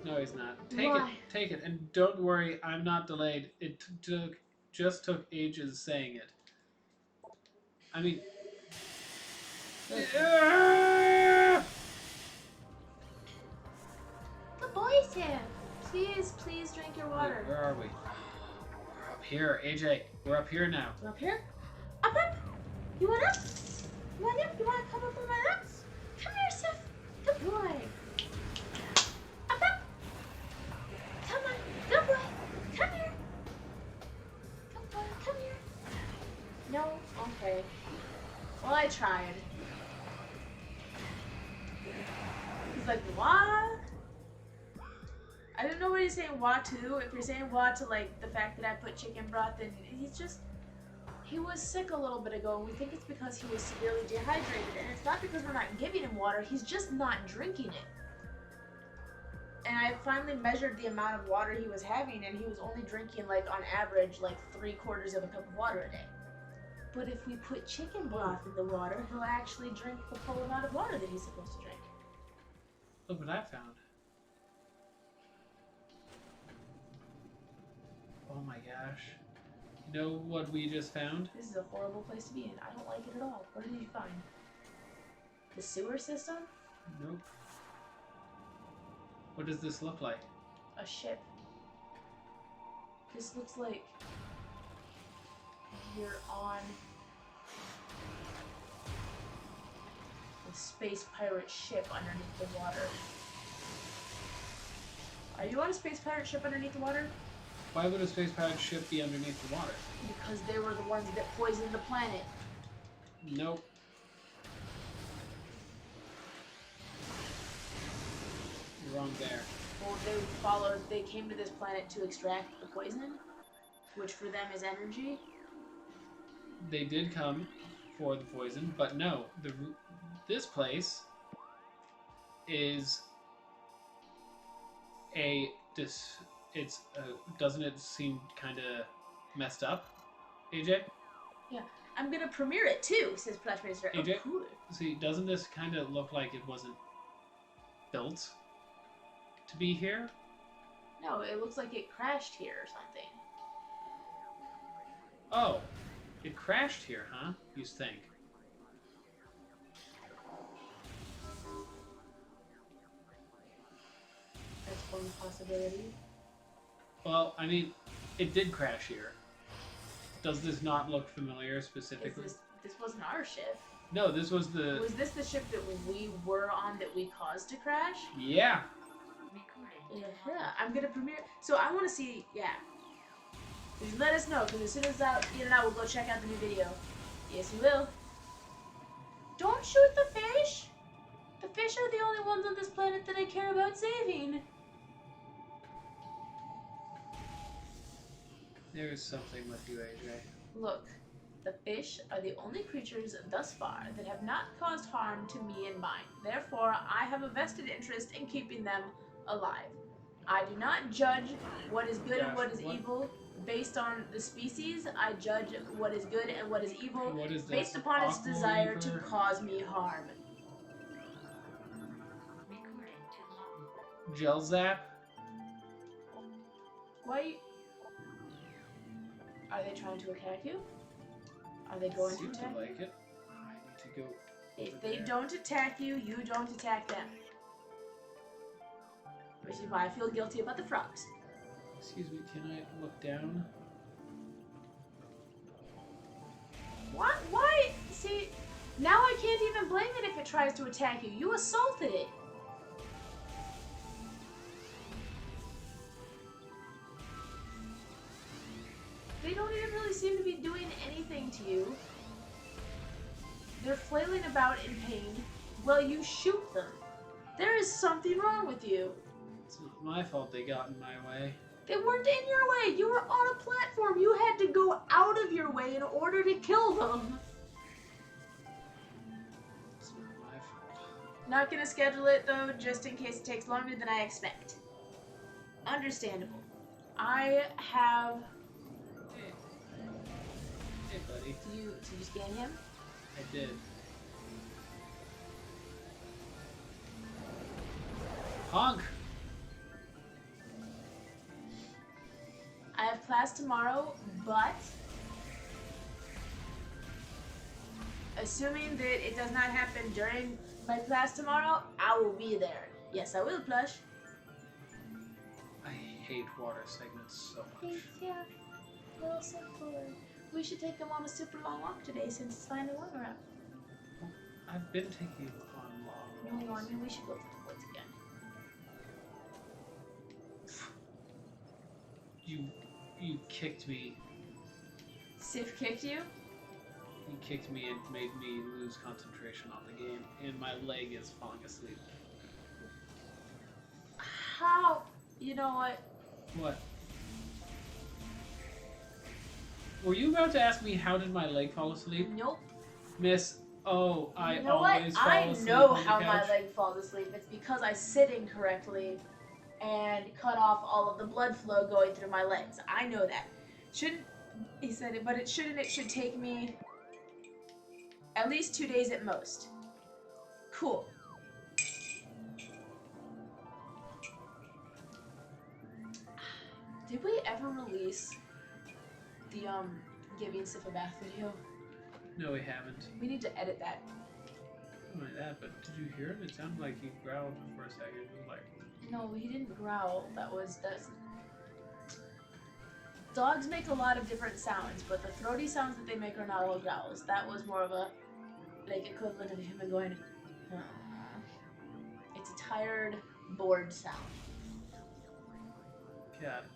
No, he's not. Why? Take it, and don't worry, I'm not delayed. It just took ages saying it. I mean... Good boy, Sif. Please drink your water. Where are we? We're up here, AJ. We're up here now. Up here? Up? You want up? You want up? You want to come up on my lap? Come here, Sif. Good boy. Up. Come on. Good boy. Come here. Good boy. Come here. No? Okay. Well, I tried. He's like, what? I don't know what he's saying wah to. If you're saying wah to, like, the fact that I put chicken broth in, he's just... He was sick a little bit ago, and we think it's because he was severely dehydrated. And it's not because we're not giving him water, he's just not drinking it. And I finally measured the amount of water he was having, and he was only drinking, like, on average, like, 3/4 of a cup of water a day. But if we put chicken broth in the water, he'll actually drink the full amount of water that he's supposed to drink. Look what I found. Oh my gosh. You know what we just found? This is a horrible place to be in. I don't like it at all. What did you find? The sewer system? Nope. What does this look like? A ship. This looks like you're on a space pirate ship underneath the water. Are you on a space pirate ship underneath the water? Why would a space-powered ship be underneath the water? Because they were the ones that poisoned the planet. Nope. You're wrong there. Well, they came to this planet to extract the poison, which for them is energy. They did come for the poison, but no. This place is doesn't it seem kind of messed up, AJ? Yeah, I'm gonna premiere it too, says Plush Minister. AJ? Oh, cool. See, doesn't this kind of look like it wasn't built to be here? No, it looks like it crashed here or something. Oh, it crashed here, huh? You think? That's one possibility. Well, I mean, it did crash here. Does this not look familiar specifically? This wasn't our ship. No, this was the... Was this the ship that we were on that we caused to crash? Yeah. Yeah, I'm gonna premiere. So I want to see. Yeah. Just let us know, because as soon as that in and out, we'll go check out the new video. Yes, we will. Don't shoot the fish. The fish are the only ones on this planet that I care about saving. There is something with you, AJ. Look, the fish are the only creatures thus far that have not caused harm to me and mine. Therefore, I have a vested interest in keeping them alive. I do not judge what is good and what is evil based on the species. I judge what is good and what is evil What is this? based upon its Aqua desire Reaper? to cause me harm. Gel Zap? Why? Are they trying to attack you? Are they going to Seems attack like you? it. I need to go. If they don't attack you, you don't attack them. Which is why I feel guilty about the frogs. Excuse me, can I look down? What? Why? See, now I can't even blame it if it tries to attack you. You assaulted it. They don't even really seem to be doing anything to you. They're flailing about in pain while you shoot them. There is something wrong with you. It's not my fault they got in my way. They weren't in your way. You were on a platform. You had to go out of your way in order to kill them. It's not my fault. Not gonna schedule it though, just in case it takes longer than I expect. Understandable. I have. Hey. Hey, buddy. Did you scan him? I did. Honk! I have class tomorrow, but assuming that it does not happen during my class tomorrow, I will be there. Yes, I will, Plush. I hate water segments so much. Yeah, they're all so cool. We should take them on a super long walk today since it's finally warmer out. I've been taking you on long No, I walks. mean we should go to the woods again. You kicked me. Sif kicked you? You kicked me and made me lose concentration on the game, and my leg is falling asleep. How? You know what? What? Were you about to ask me how did my leg fall asleep? Nope. Miss, oh, I You know what? always fall I asleep know on the how my couch. leg falls asleep. It's because I sit incorrectly and cut off all of the blood flow going through my legs. I know that. Shouldn't, he said it, but it shouldn't. It should take me at least 2 days at most. Cool. Did we ever release the giving Sif a bath video? No, we haven't. We need to edit that. Not only that, but did you hear him? It sounded like he growled for a second. It was like, No, he didn't growl. That's. Dogs make a lot of different sounds, but the throaty sounds that they make are not all growls. That was more of a, like, equivalent of a human going, It's a tired, bored sound. got it.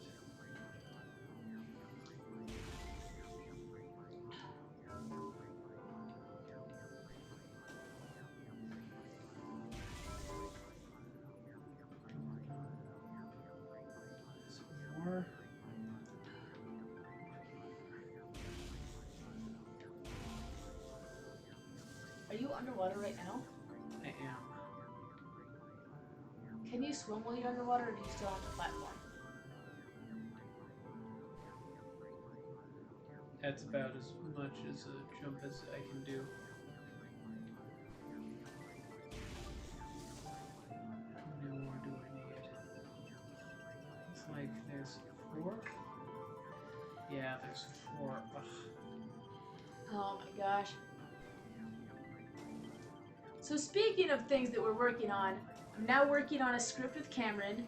underwater right now? I am. Can you swim while you're underwater, or do you still have to platform? That's about as much as a jump as I can do. How many more do I need? It's like there's 4? Yeah, there's 4. Ugh. Oh my gosh. So speaking of things that we're working on, I'm now working on a script with Cameron.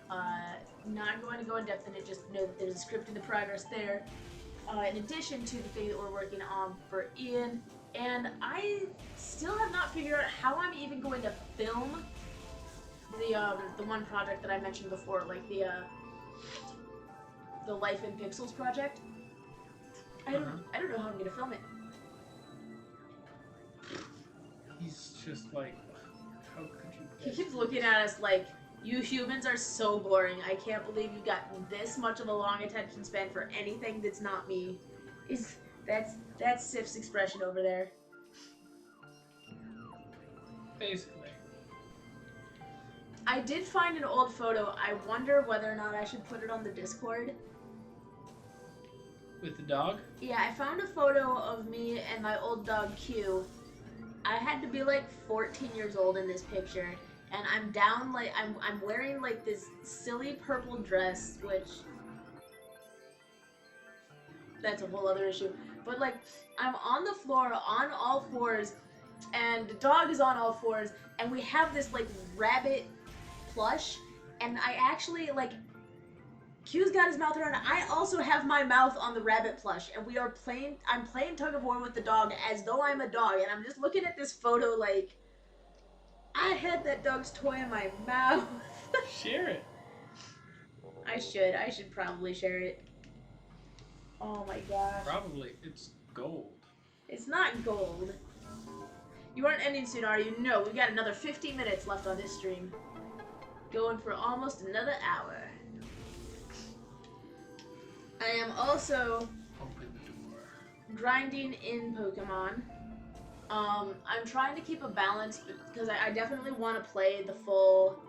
Not going to go in depth in it, just know that there's a script in the progress there. In addition to the thing that we're working on for Ian. And I still have not figured out how I'm even going to film the one project that I mentioned before, like the Life in Pixels project. I don't know how I'm gonna film it. He's just like, how could you? He keeps looking at us like, you humans are so boring. I can't believe you got this much of a long attention span for anything that's not me. That's Sif's expression over there. Basically. I did find an old photo. I wonder whether or not I should put it on the Discord. With the dog? Yeah, I found a photo of me and my old dog Q. I had to be like 14 years old in this picture, and I'm down like I'm wearing like this silly purple dress, which that's a whole other issue. But like I'm on the floor on all fours, and the dog is on all fours, and we have this like rabbit plush, and I actually like Q's got his mouth around it. I also have my mouth on the rabbit plush, and I'm playing tug of war with the dog as though I'm a dog, and I'm just looking at this photo like, I had that dog's toy in my mouth. Share it. I should probably share it. Oh my gosh. Probably. It's gold. It's not gold. You aren't ending soon, are you? No, we got another 15 minutes left on this stream. Going for almost another hour. I am also Open the door. grinding in Pokemon. I'm trying to keep a balance because I definitely want to play the full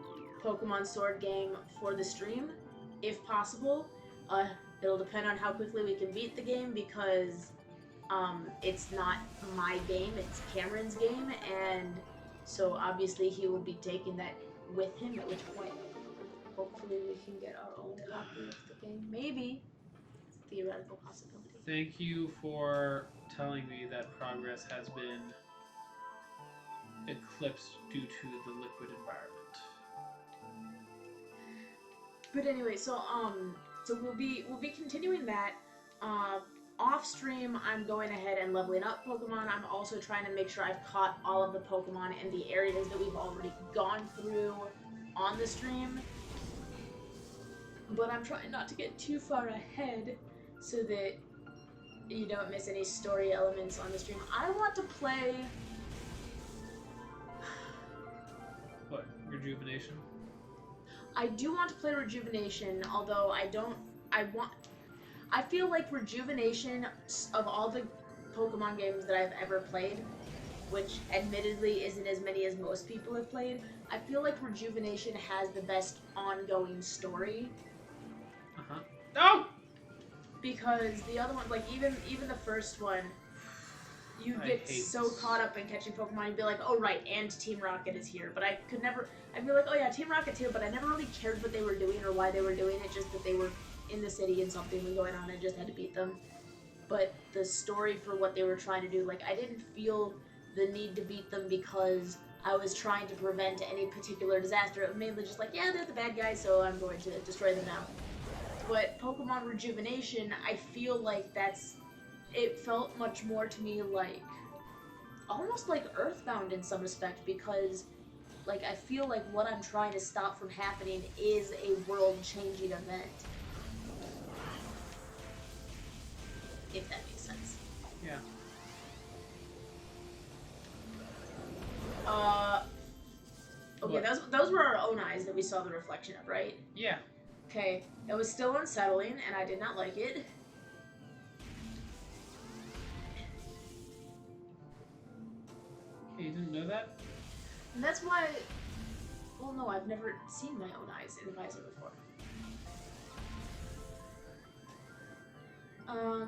Pokemon Sword game for the stream, if possible. It'll depend on how quickly we can beat the game because it's not my game, it's Cameron's game, and so obviously he will be taking that with him, at which point hopefully we can get our own copy of the game. Maybe. It's a theoretical possibility. Thank you for telling me that progress has been eclipsed due to the liquid environment. But anyway, so we'll be continuing that. Off stream, I'm going ahead and leveling up Pokemon. I'm also trying to make sure I've caught all of the Pokemon in the areas that we've already gone through on the stream. But I'm trying not to get too far ahead so that you don't miss any story elements on the stream. I want to play... What? Rejuvenation? I do want to play Rejuvenation, although I feel like Rejuvenation, of all the Pokemon games that I've ever played, which admittedly isn't as many as most people have played, I feel like Rejuvenation has the best ongoing story. Uh-huh. No! Because the other one, like even the first one, you get so caught up in catching Pokemon, you'd be like, oh right, and Team Rocket is here. But I'd be like, oh yeah, Team Rocket's here, but I never really cared what they were doing or why they were doing it, just that they were in the city and something was going on, I just had to beat them. But the story for what they were trying to do, like, I didn't feel the need to beat them because I was trying to prevent any particular disaster. It was mainly just like, yeah, they're the bad guys, so I'm going to destroy them now. But Pokemon Rejuvenation, I feel like it felt much more to me like, almost like Earthbound in some respect, because, like, I feel like what I'm trying to stop from happening is a world-changing event. If that makes sense. Yeah. Okay, What? those were our own eyes that we saw the reflection of, right? Yeah. Okay, it was still unsettling, and I did not like it. you didn't know that? And that's why. Well, no, I've never seen my own eyes in the visor before. I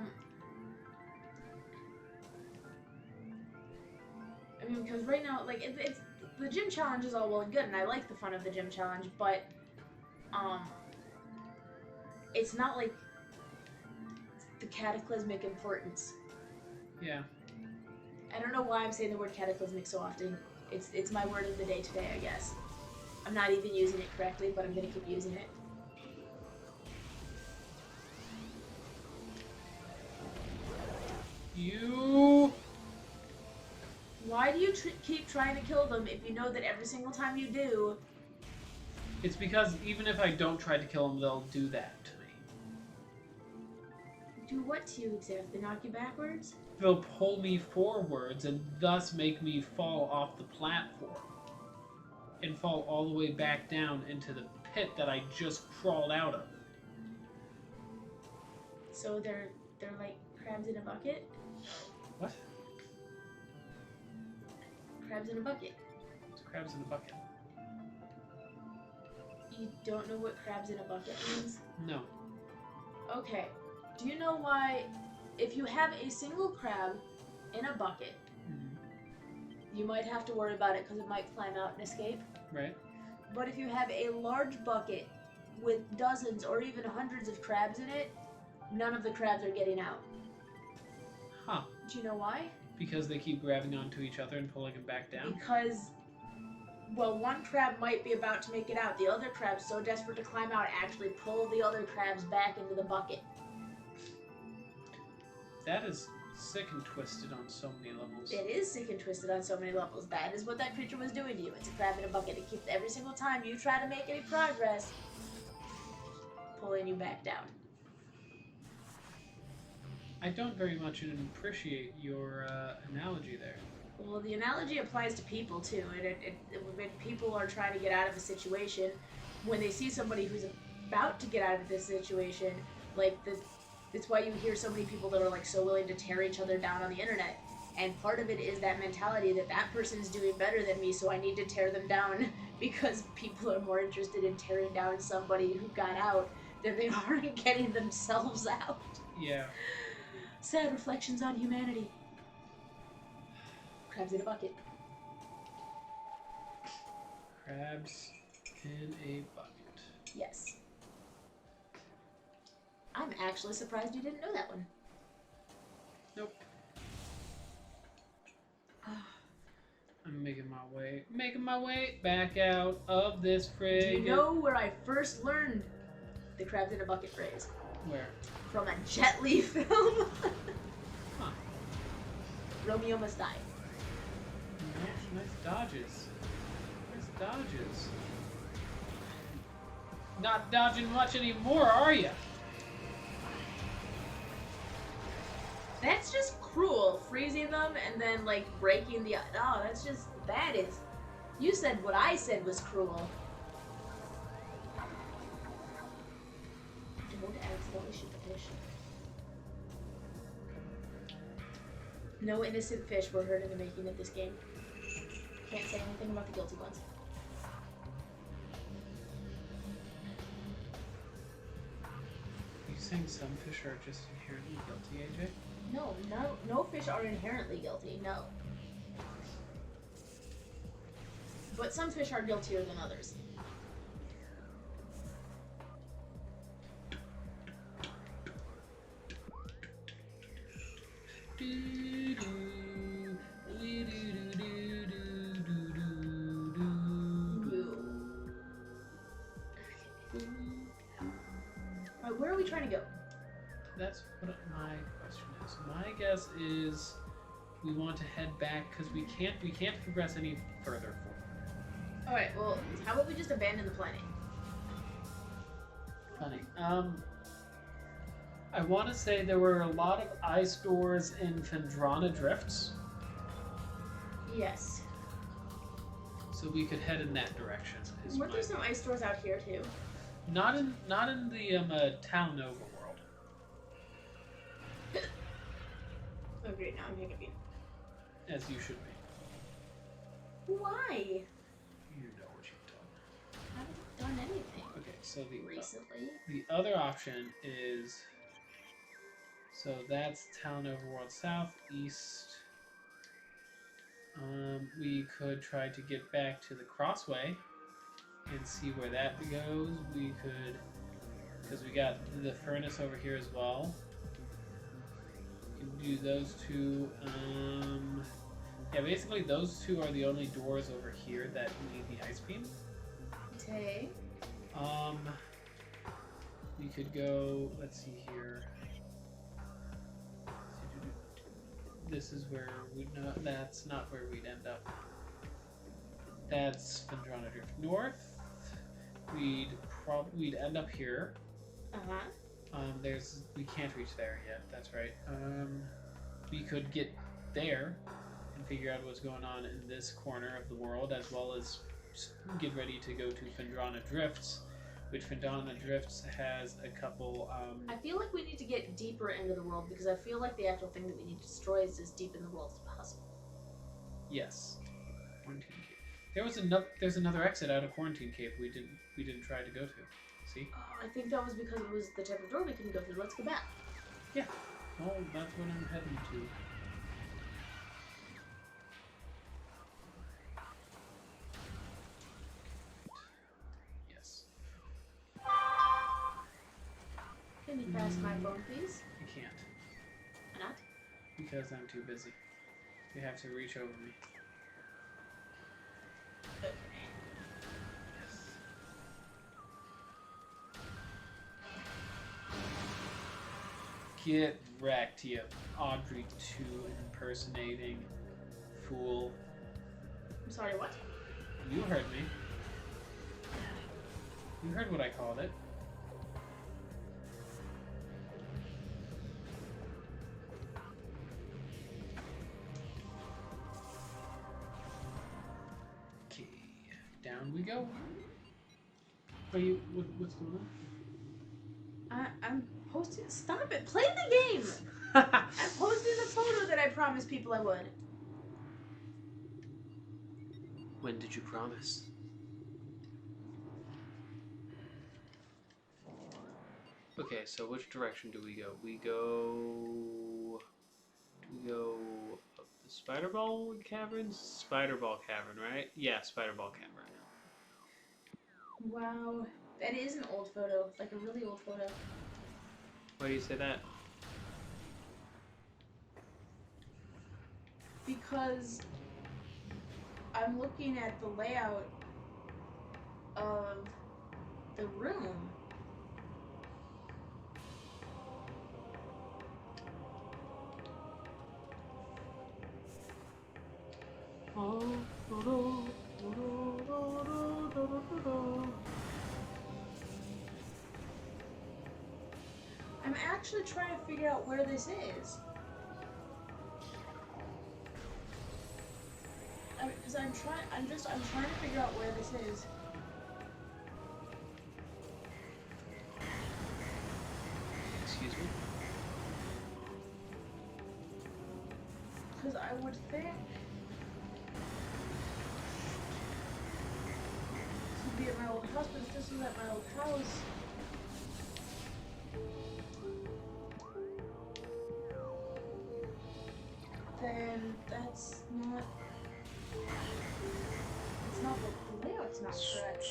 mean, because right now, like, it's the gym challenge is all well and good, and I like the fun of the gym challenge, but it's not like the cataclysmic importance. Yeah. I don't know why I'm saying the word cataclysmic so often. It's my word of the day today, I guess. I'm not even using it correctly, but I'm gonna keep using it. You. Why do you keep trying to kill them if you know that every single time you do... It's because even if I don't try to kill them, they'll do that to me. Do what to you exactly? Knock you backwards? They'll pull me forwards and thus make me fall off the platform. And fall all the way back down into the pit that I just crawled out of. So they're like crabs in a bucket? What? Crabs in a bucket. It's crabs in a bucket. You don't know what crabs in a bucket means? No. Okay. Do you know why if you have a single crab in a bucket, you might have to worry about it because it might climb out and escape? Right. But if you have a large bucket with dozens or even hundreds of crabs in it, none of the crabs are getting out. Huh. Do you know why? Because they keep grabbing onto each other and pulling them back down? Because, well, one crab might be about to make it out. The other crab's so desperate to climb out actually pull the other crabs back into the bucket. That is sick and twisted on so many levels. It is sick and twisted on so many levels. That is what that creature was doing to you. It's a crab in a bucket. It keeps every single time you try to make any progress, pulling you back down. I don't very much appreciate your analogy there. Well, the analogy applies to people too. When people are trying to get out of a situation, when they see somebody who's about to get out of this situation, like it's why you hear so many people that are like so willing to tear each other down on the internet. And part of it is that mentality that that person's doing better than me, so I need to tear them down because people are more interested in tearing down somebody who got out than they are in getting themselves out. Yeah. Sad reflections on humanity. Crabs in a bucket. Crabs in a bucket. Yes. I'm actually surprised you didn't know that one. Nope. I'm making my way back out of this Do frigate. you know where I first learned the crabs in a bucket phrase? Where? From a Jet Li film. Huh. Romeo Must Die. Nice dodges. Nice dodges. Not dodging much anymore, are ya? That's just cruel, freezing them and then like breaking the. Oh, that is. You said what I said was cruel. Don't accidentally shoot the fish. No innocent fish were hurt in the making of this game. Can't say anything about the guilty ones. You saying some fish are just inherently guilty, AJ? No fish are inherently guilty, no. But some fish are guiltier than others. Alright, where are we trying to go? That's what my question is. My guess is we want to head back because we can't progress any further forward. Alright, well, how about we just abandon the planet? Funny. I want to say there were a lot of ice stores in Fendrana Drifts, Yes. so we could head in that direction. Weren't there some ice stores out here too? Not in the Town Nova world. Oh great, now I'm hiccuping. As you should be. Why? You know what you've done. I haven't done anything Okay, so recently. the other option is, so that's Town Overworld South, East. We could try to get back to the Crossway and see where that goes. We could, because we got the furnace over here as well. We can do those two. Yeah, basically those two are the only doors over here that need the ice beam. Okay. We could go, let's see here. This is where that's not where we'd end up. That's Vendrana Drift North. We'd end up here. We can't reach there yet, that's right. We could get there and figure out what's going on in this corner of the world, as well as get ready to go to Vendrana Drifts, which Vendrana Drifts has a couple. I feel like we need to get deeper into the world because I feel like the actual thing that we need to destroy is as deep in the world as possible. Yes. Quarantine Cave. There's another exit out of Quarantine Cave we didn't try to go to. See? Oh, I think that was because it was the type of door we couldn't go through. Let's go back. Yeah. Well, that's what I'm heading to. Yes. Can you pass my phone, please? I can't. Why not? Because I'm too busy. You have to reach over me. Okay. Get wrecked, you Audrey 2 impersonating fool. I'm sorry, what? You heard me. You heard what I called it. Okay, down we go. What's going on? I'm posting. Stop it! Play the game! I'm posting the photo that I promised people I would. When did you promise? Okay, so which direction do we go? We go up the Spiderball Caverns? Spiderball Cavern, right? Yeah, Spiderball Cavern. Wow, that is an old photo, like a really old photo. Why do you say that? Because I'm looking at the layout of the room. I'm actually trying to figure out where this is. Because I'm trying to figure out where this is. Excuse me? Because I would think this would be at my old house, but if this was at my old house, then that's not. It's not the layout's not correct.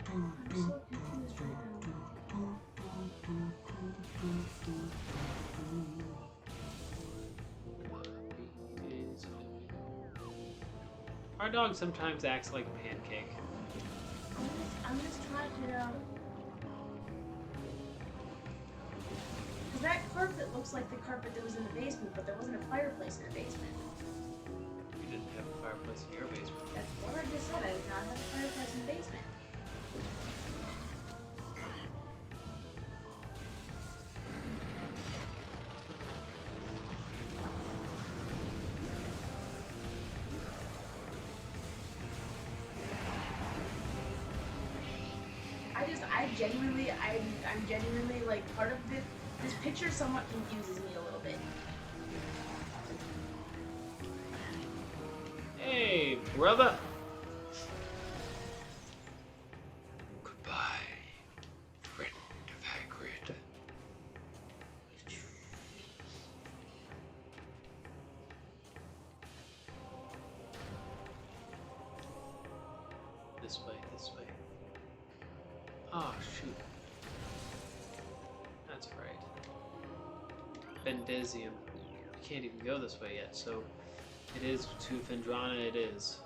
I'm so confused right now. Our dog sometimes acts like a pancake. I'm just trying to figure out. Because that carpet looks like the carpet that was in the basement, but there wasn't a fireplace in the basement. You didn't have a fireplace in your basement. That's what I just said. I did not have a fireplace in the basement. I'm genuinely like part of this picture somewhat confuses me a little bit. way, brother. Goodbye, friend of Hagrid. This way, this way. Oh, shoot. That's right. Bendezium. You can't even go this way yet, so it is to Fendrana it is.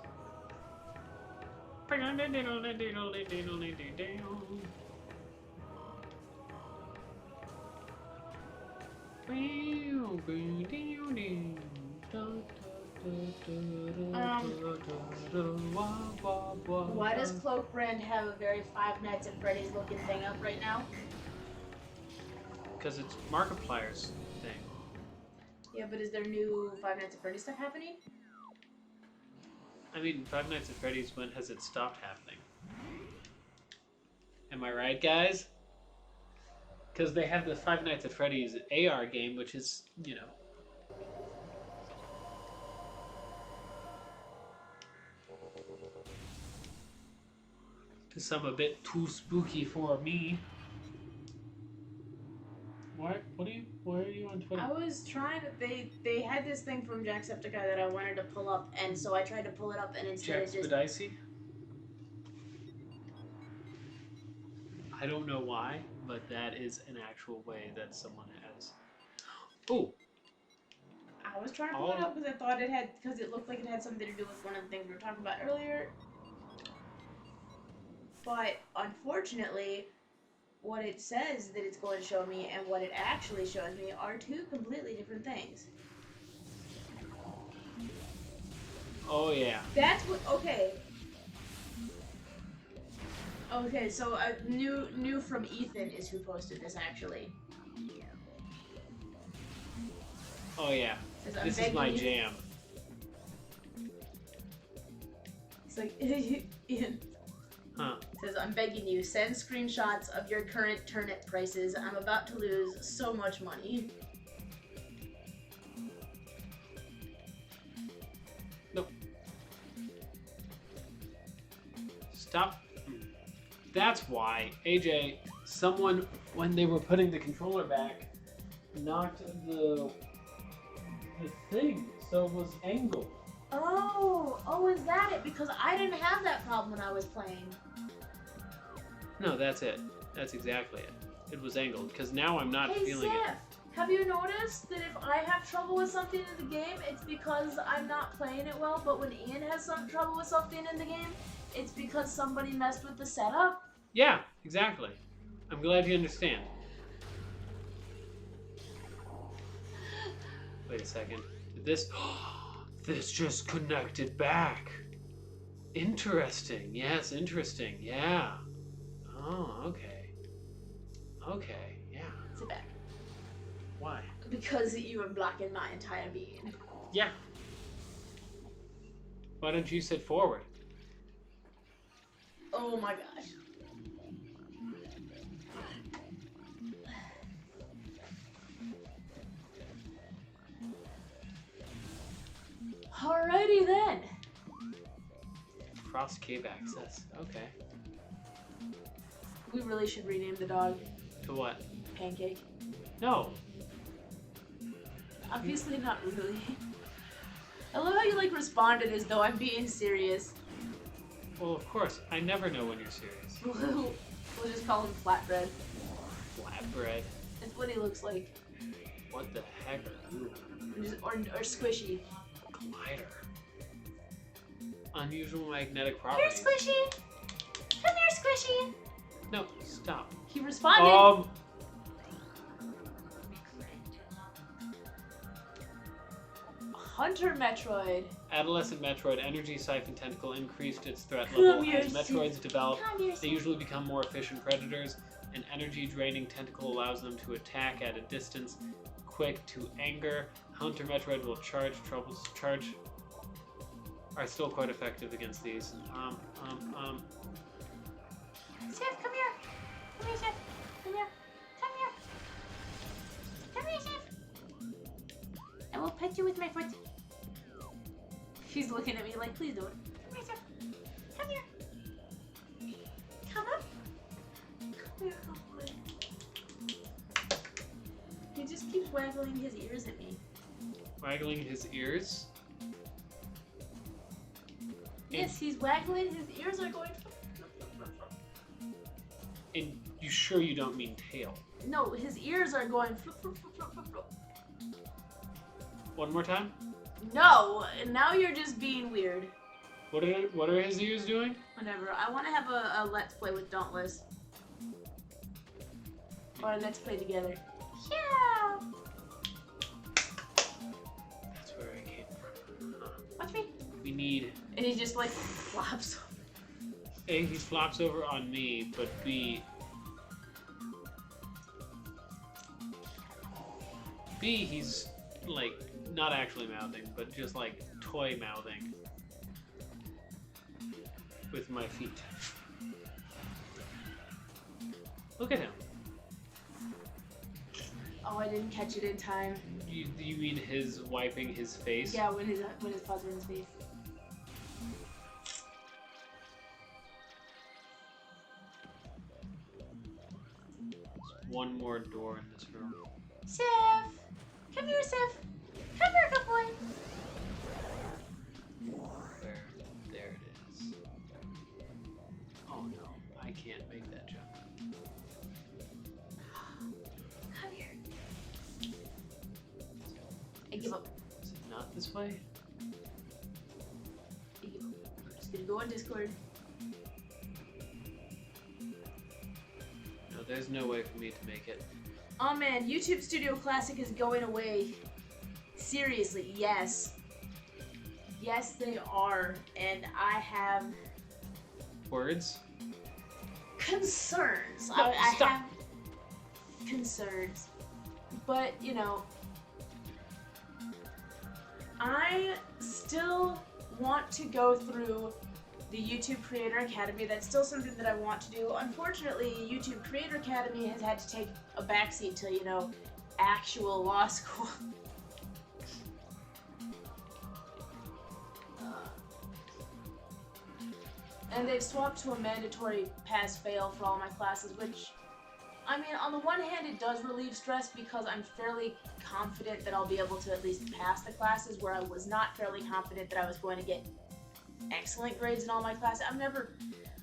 Why does Cloak Brand have a very Five Nights at Freddy's looking thing up right now? Because it's Markiplier's thing. Yeah, but is there new Five Nights at Freddy's stuff happening? I mean, Five Nights at Freddy's, when has it stopped happening? Am I right, guys? Because they have the Five Nights at Freddy's AR game, which is, you know. To some a bit too spooky for me. Why are you on Twitter? I was trying to. They had this thing from Jacksepticeye that I wanted to pull up, and so I tried to pull it up, and instead it just. Jackspedicy? I don't know why, but that is an actual way that someone has. Oh! I was trying to pull it up because I thought it had, because it looked like it had something to do with one of the things we were talking about earlier. But unfortunately, what it says that it's going to show me and what it actually shows me are two completely different things. Oh yeah. That's what. Okay. Okay, so new from Ethan is who posted this actually. Oh yeah. Says, This is my jam. It's like Ian. Huh. Says, I'm begging you, send screenshots of your current turnip prices. I'm about to lose so much money. Nope. Stop. That's why, AJ, someone, when they were putting the controller back, knocked the thing, so it was angled. Oh, is that it? Because I didn't have that problem when I was playing. No, that's it. That's exactly it. It was angled, because now I'm not Hey, feeling Seth, it. have you noticed that if I have trouble with something in the game, it's because I'm not playing it well, but when Ian has some trouble with something in the game, it's because somebody messed with the setup? Yeah, exactly. I'm glad you understand. Wait a second. Did this... This just connected back. Interesting. Yes, interesting. Yeah. Oh, okay. Okay, yeah. Sit back. Why? Because you were blocking my entire being. Yeah. Why don't you sit forward? Oh my gosh. Alrighty then. Cross cave access. Okay. We really should rename the dog To what? Pancake. No. Obviously not really. I love how you like responded as though I'm being serious. Well, of course. I never know when you're serious. We'll just call him Flatbread. Flatbread. That's what he looks like. What the heck? Ooh. Or Squishy. Glider. Unusual magnetic Here, properties. Squishy! Come here, Squishy! No, stop. He responded. Hunter Metroid. Adolescent Metroid energy siphon tentacle increased its threat Come level. here, As Metroids develop, Come here, they usually become more efficient predators. An energy draining tentacle allows them to attack at a distance, quick to anger. Hunter Metroid will charge are still quite effective against these. Seth, come here. Come here, Seth. Come here. Come here. Come here, Seth. I will pet you with my foot. He's looking at me like, please don't. Come here, sir. Come here. Come up. Come here, oh boy. He just keeps waggling his ears at me. Waggling his ears? Yes, he's waggling. His ears are going. And you sure you don't mean tail? No, his ears are going. Flip, flip, flip, flip, flip, flip. One more time? No, now you're just being weird. What are his ears doing? Whatever. I want to have a let's play with Dauntless. Or a let's play together. Yeah. That's where I came from. Watch me. We need... And he just like flops. A, he flops over on me, but B, he's like not actually mouthing, but just like toy mouthing with my feet. Look at him. Oh, I didn't catch it in time. You mean his wiping his face? Yeah, when his paws are in his face. One more door in this room. Sif! Come here, Sif! Come here, good boy! Where? There it is. Oh no, I can't make that jump. Come here. I give up. Is it not this way? I give up. I'm just gonna go on Discord. No, there's no way for me to make it. Oh man, YouTube Studio Classic is going away. Seriously, yes. Yes, they are. And I have Words? concerns. No, I stop. have concerns. But, you know, I still want to go through the YouTube Creator Academy. That's still something that I want to do. Unfortunately, YouTube Creator Academy has had to take a backseat to, you know, actual law school. And they've swapped to a mandatory pass-fail for all my classes, which, I mean, on the one hand, it does relieve stress because I'm fairly confident that I'll be able to at least pass the classes, where I was not fairly confident that I was going to get excellent grades in all my classes.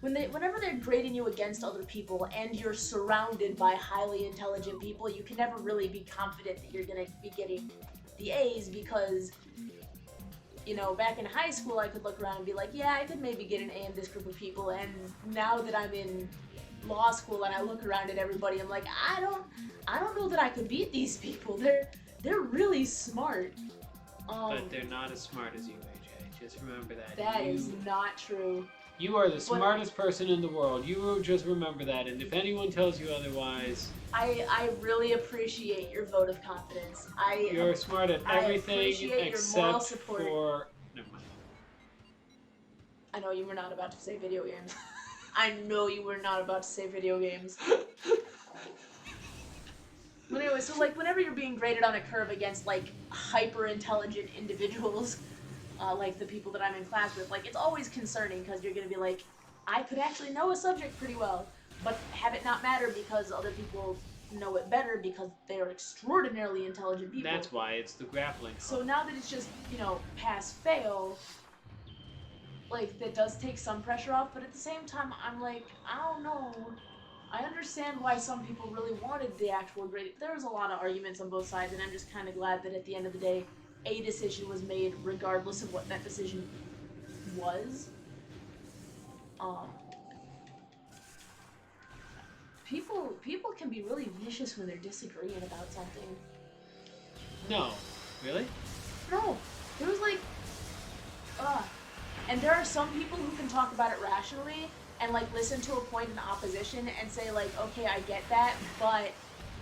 Whenever they're grading you against other people and you're surrounded by highly intelligent people, you can never really be confident that you're going to be getting the A's because, you know, back in high school, I could look around and be like, yeah, I could maybe get an A in this group of people, and now that I'm in law school and I look around at everybody, I'm like, I don't know that I could beat these people. They're really smart. But they're not as smart as you, AJ. Just remember that. That is not true. You are the smartest person in the world. You just remember that, and if anyone tells you otherwise... I really appreciate your vote of confidence. You're smart at everything appreciate your moral except support. for... Never mind. I know you were not about to say video games. I know you were not about to say video games. But anyway, so like whenever you're being graded on a curve against like hyper intelligent individuals, like the people that I'm in class with, like it's always concerning because you're gonna be like, I could actually know a subject pretty well, but have it not matter because other people know it better because they are extraordinarily intelligent people. That's why it's the grappling. So now that it's just, you know, pass-fail, like, that does take some pressure off, but at the same time, I'm like, I don't know. I understand why some people really wanted the actual grade. There was a lot of arguments on both sides, and I'm just kind of glad that at the end of the day, a decision was made regardless of what that decision was. People can be really vicious when they're disagreeing about something. No. Really? No. There was like, and there are some people who can talk about it rationally and like listen to a point in opposition and say like, okay, I get that, but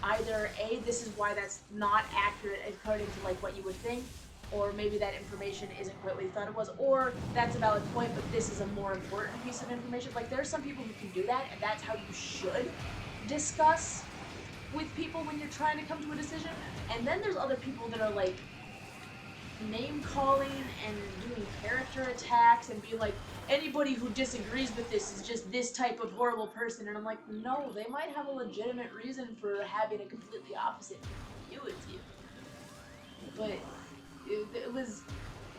either A, this is why that's not accurate according to like what you would think, or maybe that information isn't quite what you thought it was, or that's a valid point, but this is a more important piece of information. Like there are some people who can do that, and that's how you should discuss with people when you're trying to come to a decision. And then there's other people that are like name calling and doing character attacks and be like, anybody who disagrees with this is just this type of horrible person. And I'm like, no, they might have a legitimate reason for having a completely opposite view as you. But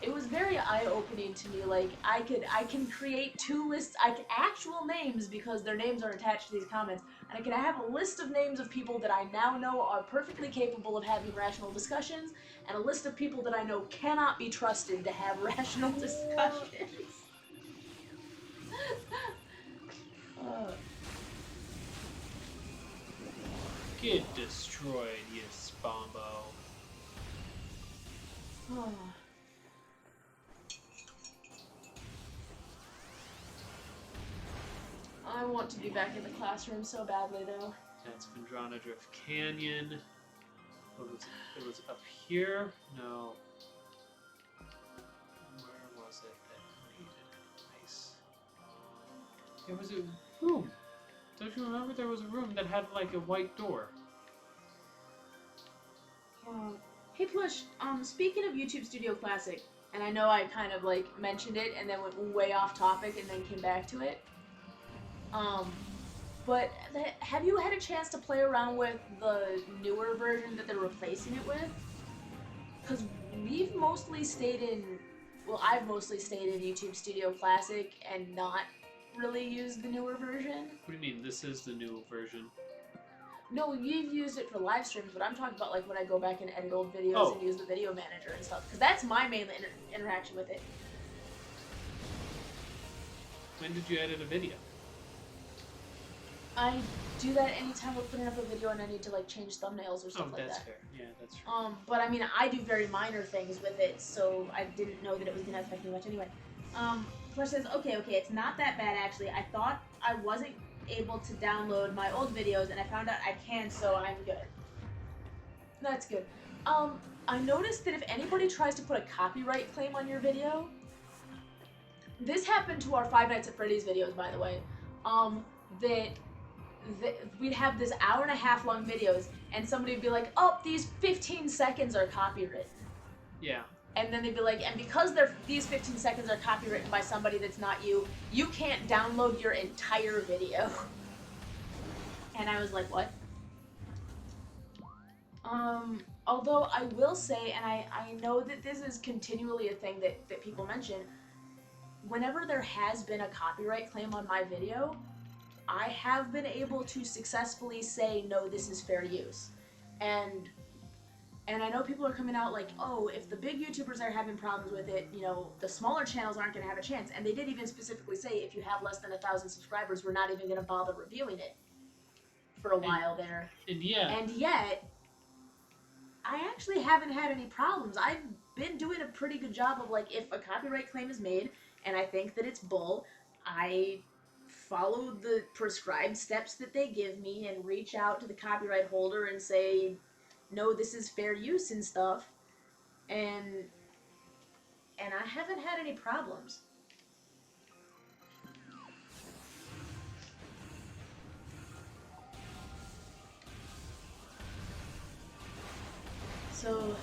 it was very eye-opening to me. Like, I can create 2 lists, actual names, because their names are attached to these comments, and I can have a list of names of people that I now know are perfectly capable of having rational discussions, and a list of people that I know cannot be trusted to have rational discussions. Get destroyed, you spombo. I want to be back in the classroom so badly, though. That's Vendrana Drift Canyon. It was up here? No. Where was it that needed? Nice. There was a room. Don't you remember there was a room that had like a white door? Hey Plush, speaking of YouTube Studio Classic, and I know I kind of like mentioned it and then went way off topic and then came back to it. But have you had a chance to play around with the newer version that they're replacing it with? Because we've mostly stayed in, well, I've mostly stayed in YouTube Studio Classic and not really used the newer version. What do you mean, this is the new version? No, you've used it for live streams, but I'm talking about like when I go back and edit old videos and use the video manager and stuff. Because that's my main interaction with it. When did you edit a video? I do that anytime we're putting up a video and I need to like change thumbnails or stuff like that. Oh, that's fair. Yeah, that's true. But I mean, I do very minor things with it, so I didn't know that it was gonna affect me much anyway. Plush says, okay, it's not that bad actually. I thought I wasn't able to download my old videos and I found out I can, so I'm good. That's good. I noticed that if anybody tries to put a copyright claim on your video, this happened to our Five Nights at Freddy's videos, by the way, that we'd have this hour-and-a-half long videos, and somebody would be like, oh, these 15 seconds are copywritten. Yeah. And then they'd be like, and because these 15 seconds are copywritten by somebody that's not you, you can't download your entire video. And I was like, what? Although I will say, and I know that this is continually a thing that people mention, whenever there has been a copyright claim on my video, I have been able to successfully say, no, this is fair use. And I know people are coming out like, oh, if the big YouTubers are having problems with it, you know, the smaller channels aren't going to have a chance. And they did even specifically say, if you have less than 1,000 subscribers, we're not even going to bother reviewing it for a while there. And yet, I actually haven't had any problems. I've been doing a pretty good job of, like, if a copyright claim is made and I think that it's bull, I follow the prescribed steps that they give me and reach out to the copyright holder and say, no, this is fair use and stuff, and I haven't had any problems. So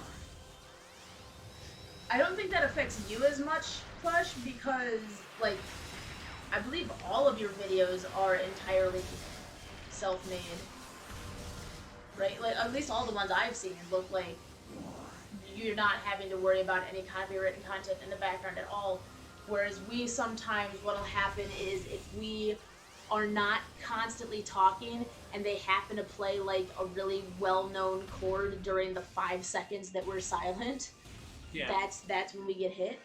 I don't think that affects you as much, Plush, because like I believe all of your videos are entirely self-made. Right? Like, at least all the ones I've seen look like you're not having to worry about any copywritten content in the background at all. Whereas we sometimes, what'll happen is if we are not constantly talking and they happen to play like a really well-known chord during the 5 seconds that we're silent, that's when we get hit.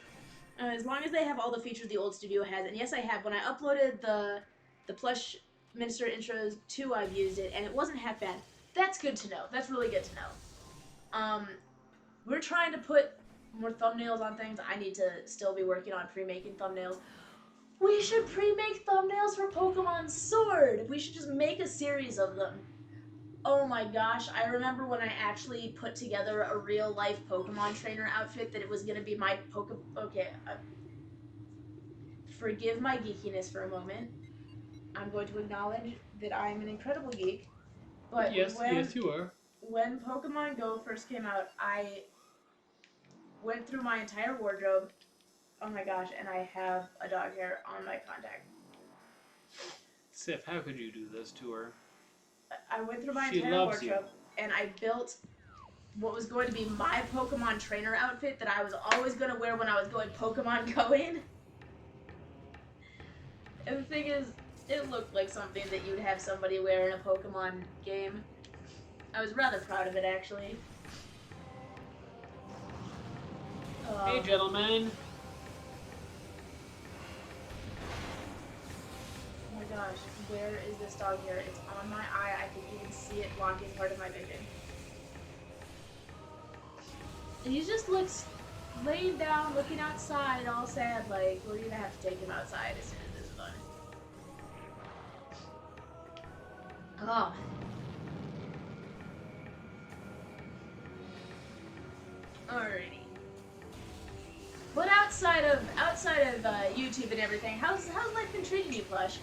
As long as they have all the features the old studio has, and yes, I have. When I uploaded the Plush Minister Intros 2, I've used it, and it wasn't half bad. That's good to know. That's really good to know. We're trying to put more thumbnails on things. I need to still be working on pre-making thumbnails. We should pre-make thumbnails for Pokemon Sword. We should just make a series of them. Oh my gosh, I remember when I actually put together a real-life Pokemon trainer outfit that it was going to be my Okay, forgive my geekiness for a moment. I'm going to acknowledge that I am an incredible geek. But yes, you are. When Pokemon Go first came out, I went through my entire wardrobe Oh my gosh, and I have a dog hair on my contact. Sif, how could you do this to her? I went through my She entire loves you. wardrobe and I built what was going to be my Pokemon trainer outfit that I was always going to wear when I was going Pokemon going. And the thing is, it looked like something that you'd have somebody wear in a Pokemon game. I was rather proud of it, actually. Hey, gentlemen. Oh my gosh, where is this dog here? It's on my eye. I can even see it blocking part of my vision. And he just looks laying down, looking outside, all sad, like, we're gonna have to take him outside as soon as this is done. Oh. Alrighty. But outside of YouTube and everything, how's life been treating you, Plush?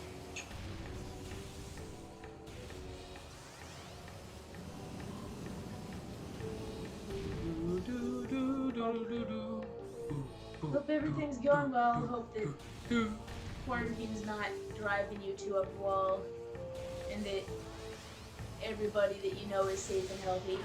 Hope everything's going well. Hope that quarantine's not driving you to a wall, and that everybody that you know is safe and healthy.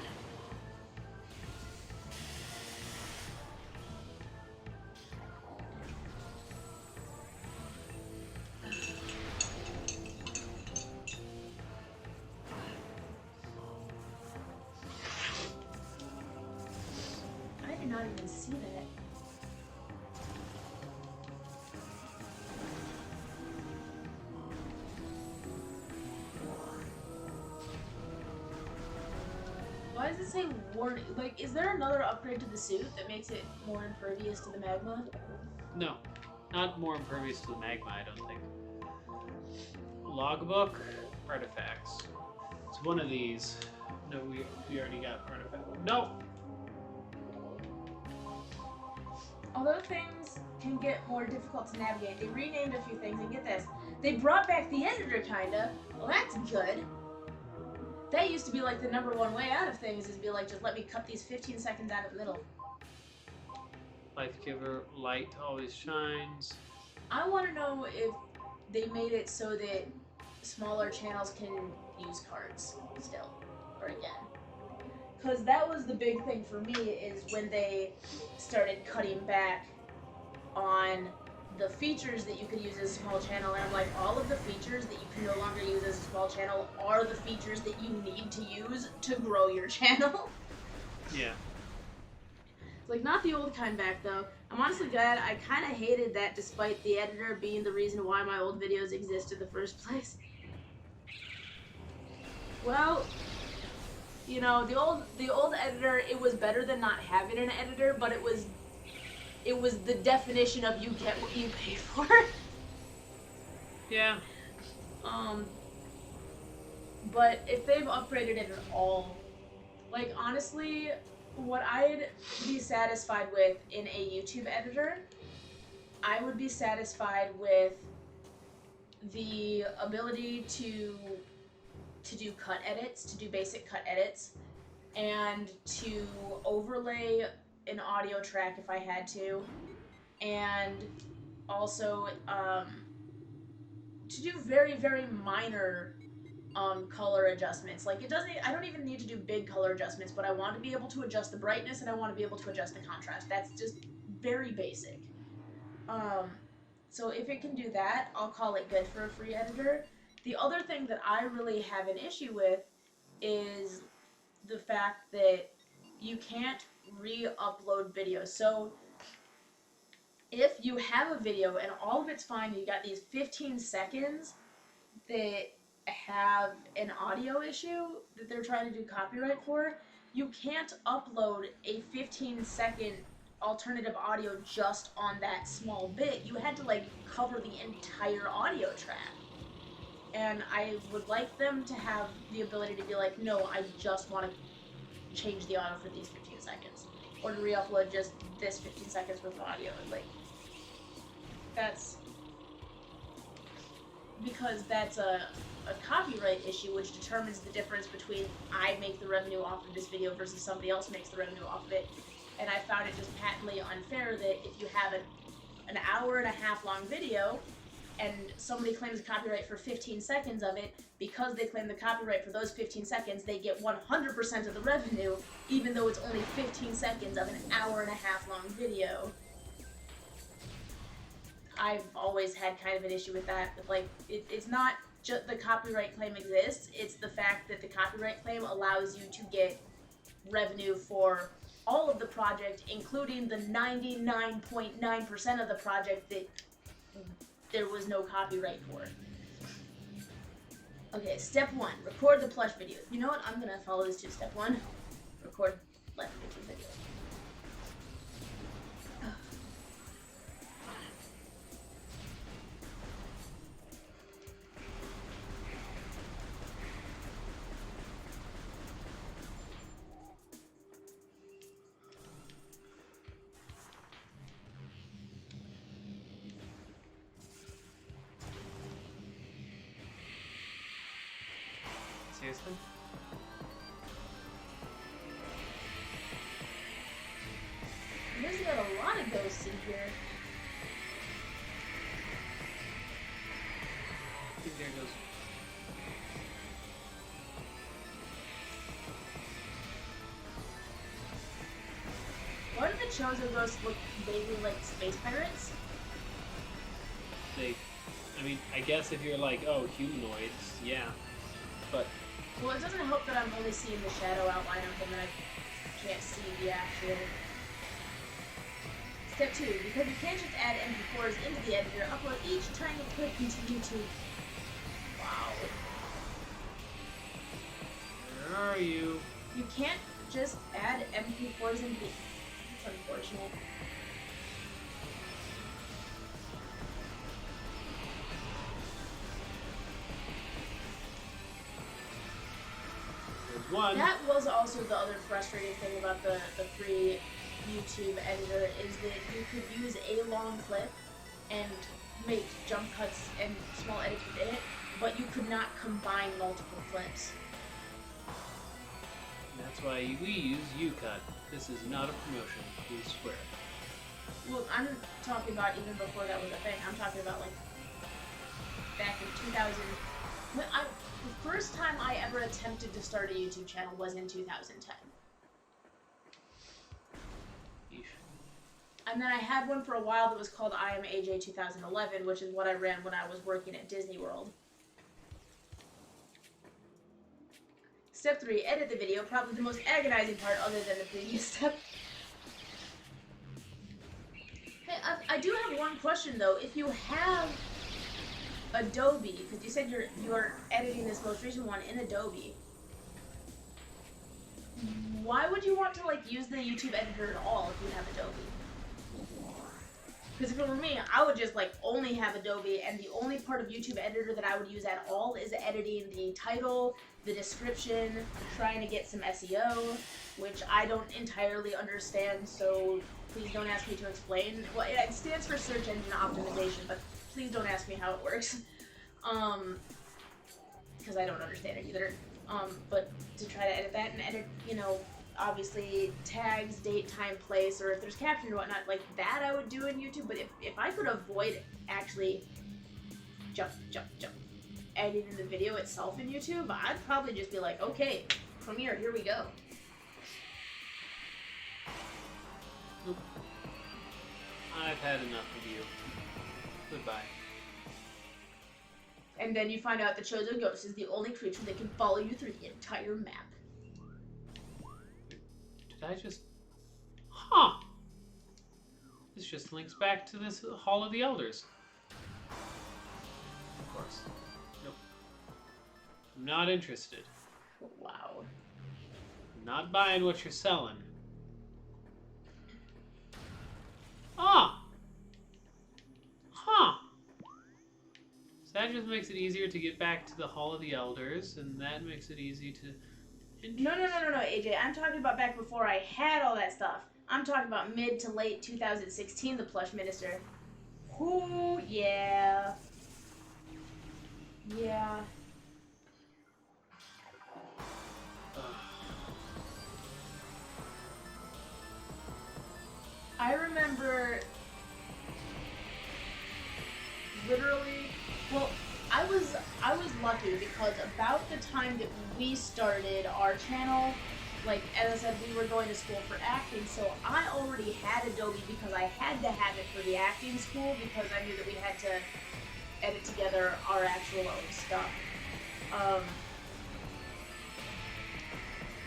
I did not even see that. Why does it say warning? Like, is there another upgrade to the suit that makes it more impervious to the magma? No, not more impervious to the magma, I don't think. Logbook, artifacts. It's one of these. No, we already got artifact. No! Although things can get more difficult to navigate, they renamed a few things, and get this. They brought back the editor, kinda. Well, that's good. That used to be like the #1 way out of things, is be like, just let me cut these 15 seconds out of the middle. Life giver, light always shines. I want to know if they made it so that smaller channels can use cards still, or again. Because that was the big thing for me, is when they started cutting back on the features that you could use as a small channel, and I'm like, all of the features that you can no longer use as a small channel are the features that you need to use to grow your channel. Yeah. It's like, not the old kind back, though. I'm honestly glad. I kind of hated that, despite the editor being the reason why my old videos exist in the first place. Well, you know, the old editor, it was better than not having an editor, but it was the definition of you get what you pay for. Yeah. But if they've upgraded it at all, like, honestly, what I'd be satisfied with in a YouTube editor, I would be satisfied with the ability to do cut edits, to do basic cut edits, and to overlay an audio track if I had to, and also to do very, very minor color adjustments. Like, it doesn't, I don't even need to do big color adjustments, but I want to be able to adjust the brightness and I want to be able to adjust the contrast. That's just very basic. So if it can do that, I'll call it good for a free editor. The other thing that I really have an issue with is the fact that you can't re-upload videos. So if you have a video and all of it's fine, you got these 15 seconds that have an audio issue that they're trying to do copyright for, you can't upload a 15-second alternative audio just on that small bit. You had to, like, cover the entire audio track. And I would like them to have the ability to be like, no, I just want to change the audio for these 15 seconds. Or to re-upload just this 15 seconds worth of audio. Like, that's... because that's a copyright issue, which determines the difference between I make the revenue off of this video versus somebody else makes the revenue off of it. And I found it just patently unfair that if you have an hour-and-a-half long video, and somebody claims copyright for 15 seconds of it, because they claim the copyright for those 15 seconds, they get 100% of the revenue, even though it's only 15 seconds of an hour-and-a-half long video. I've always had kind of an issue with that. Like, it's not just the copyright claim exists, it's the fact that the copyright claim allows you to get revenue for all of the project, including the 99.9% of the project that there was no copyright for. Okay, step 1, record the plush video. You know what? I'm gonna follow this to step 1. Record live YouTube video. Seriously? There's got a lot of ghosts in here. I think there goes. Why do the Chozo ghosts look vaguely like space pirates? I mean, I guess if you're like, oh, humanoids, yeah. But Well, it doesn't help that I'm only seeing the shadow outline of him and I can't see the actual... Step 2, because you can't just add MP4s into the editor, upload each tiny clip into YouTube. Wow. where are you? You can't just add MP4s into the... It's unfortunate. There's one. That was also the other frustrating thing about the free YouTube editor, is that you could use a long clip and make jump cuts and small edits within it, but you could not combine multiple clips. That's why we use UCut. This is not a promotion, we swear. Well, I'm talking about even before that was a thing. I'm talking about like back in 2000. The first time I ever attempted to start a YouTube channel was in 2010. Yeesh. And then I had one for a while that was called I Am AJ 2011, which is what I ran when I was working at Disney World. Step 3, edit the video, probably the most agonizing part other than the previous step. Hey, I do have one question though. If you have Adobe, because you said you're editing this most recent one in Adobe, why would you want to like use the YouTube editor at all if you have Adobe? Because if it were me, I would just like only have Adobe, and the only part of YouTube editor that I would use at all is editing the title, the description, trying to get some SEO, which I don't entirely understand, so please don't ask me to explain. Well, it stands for search engine optimization, but please don't ask me how it works. Because I don't understand it either. But to try to edit that and edit, you know, obviously tags, date, time, place, or if there's caption or whatnot, like that I would do in YouTube. But if I could avoid actually jump, editing the video itself in YouTube, I'd probably just be like, okay, Premiere, here we go. Nope. I've had enough of you. Goodbye. And then you find out the Chozo Ghost is the only creature that can follow you through the entire map. Did I just... Huh! This just links back to this Hall of the Elders. Of course. Nope. Not interested. Wow. Not buying what you're selling. Ah! Huh! So that just makes it easier to get back to the Hall of the Elders, and that makes it easy to... No, AJ. I'm talking about back before I had all that stuff. I'm talking about mid to late 2016, the Plush Minister. Ooh, yeah. Yeah. I remember literally, well, I was lucky because about the time that we started our channel, like as I said, we were going to school for acting, so I already had Adobe because I had to have it for the acting school because I knew that we had to edit together our actual own stuff.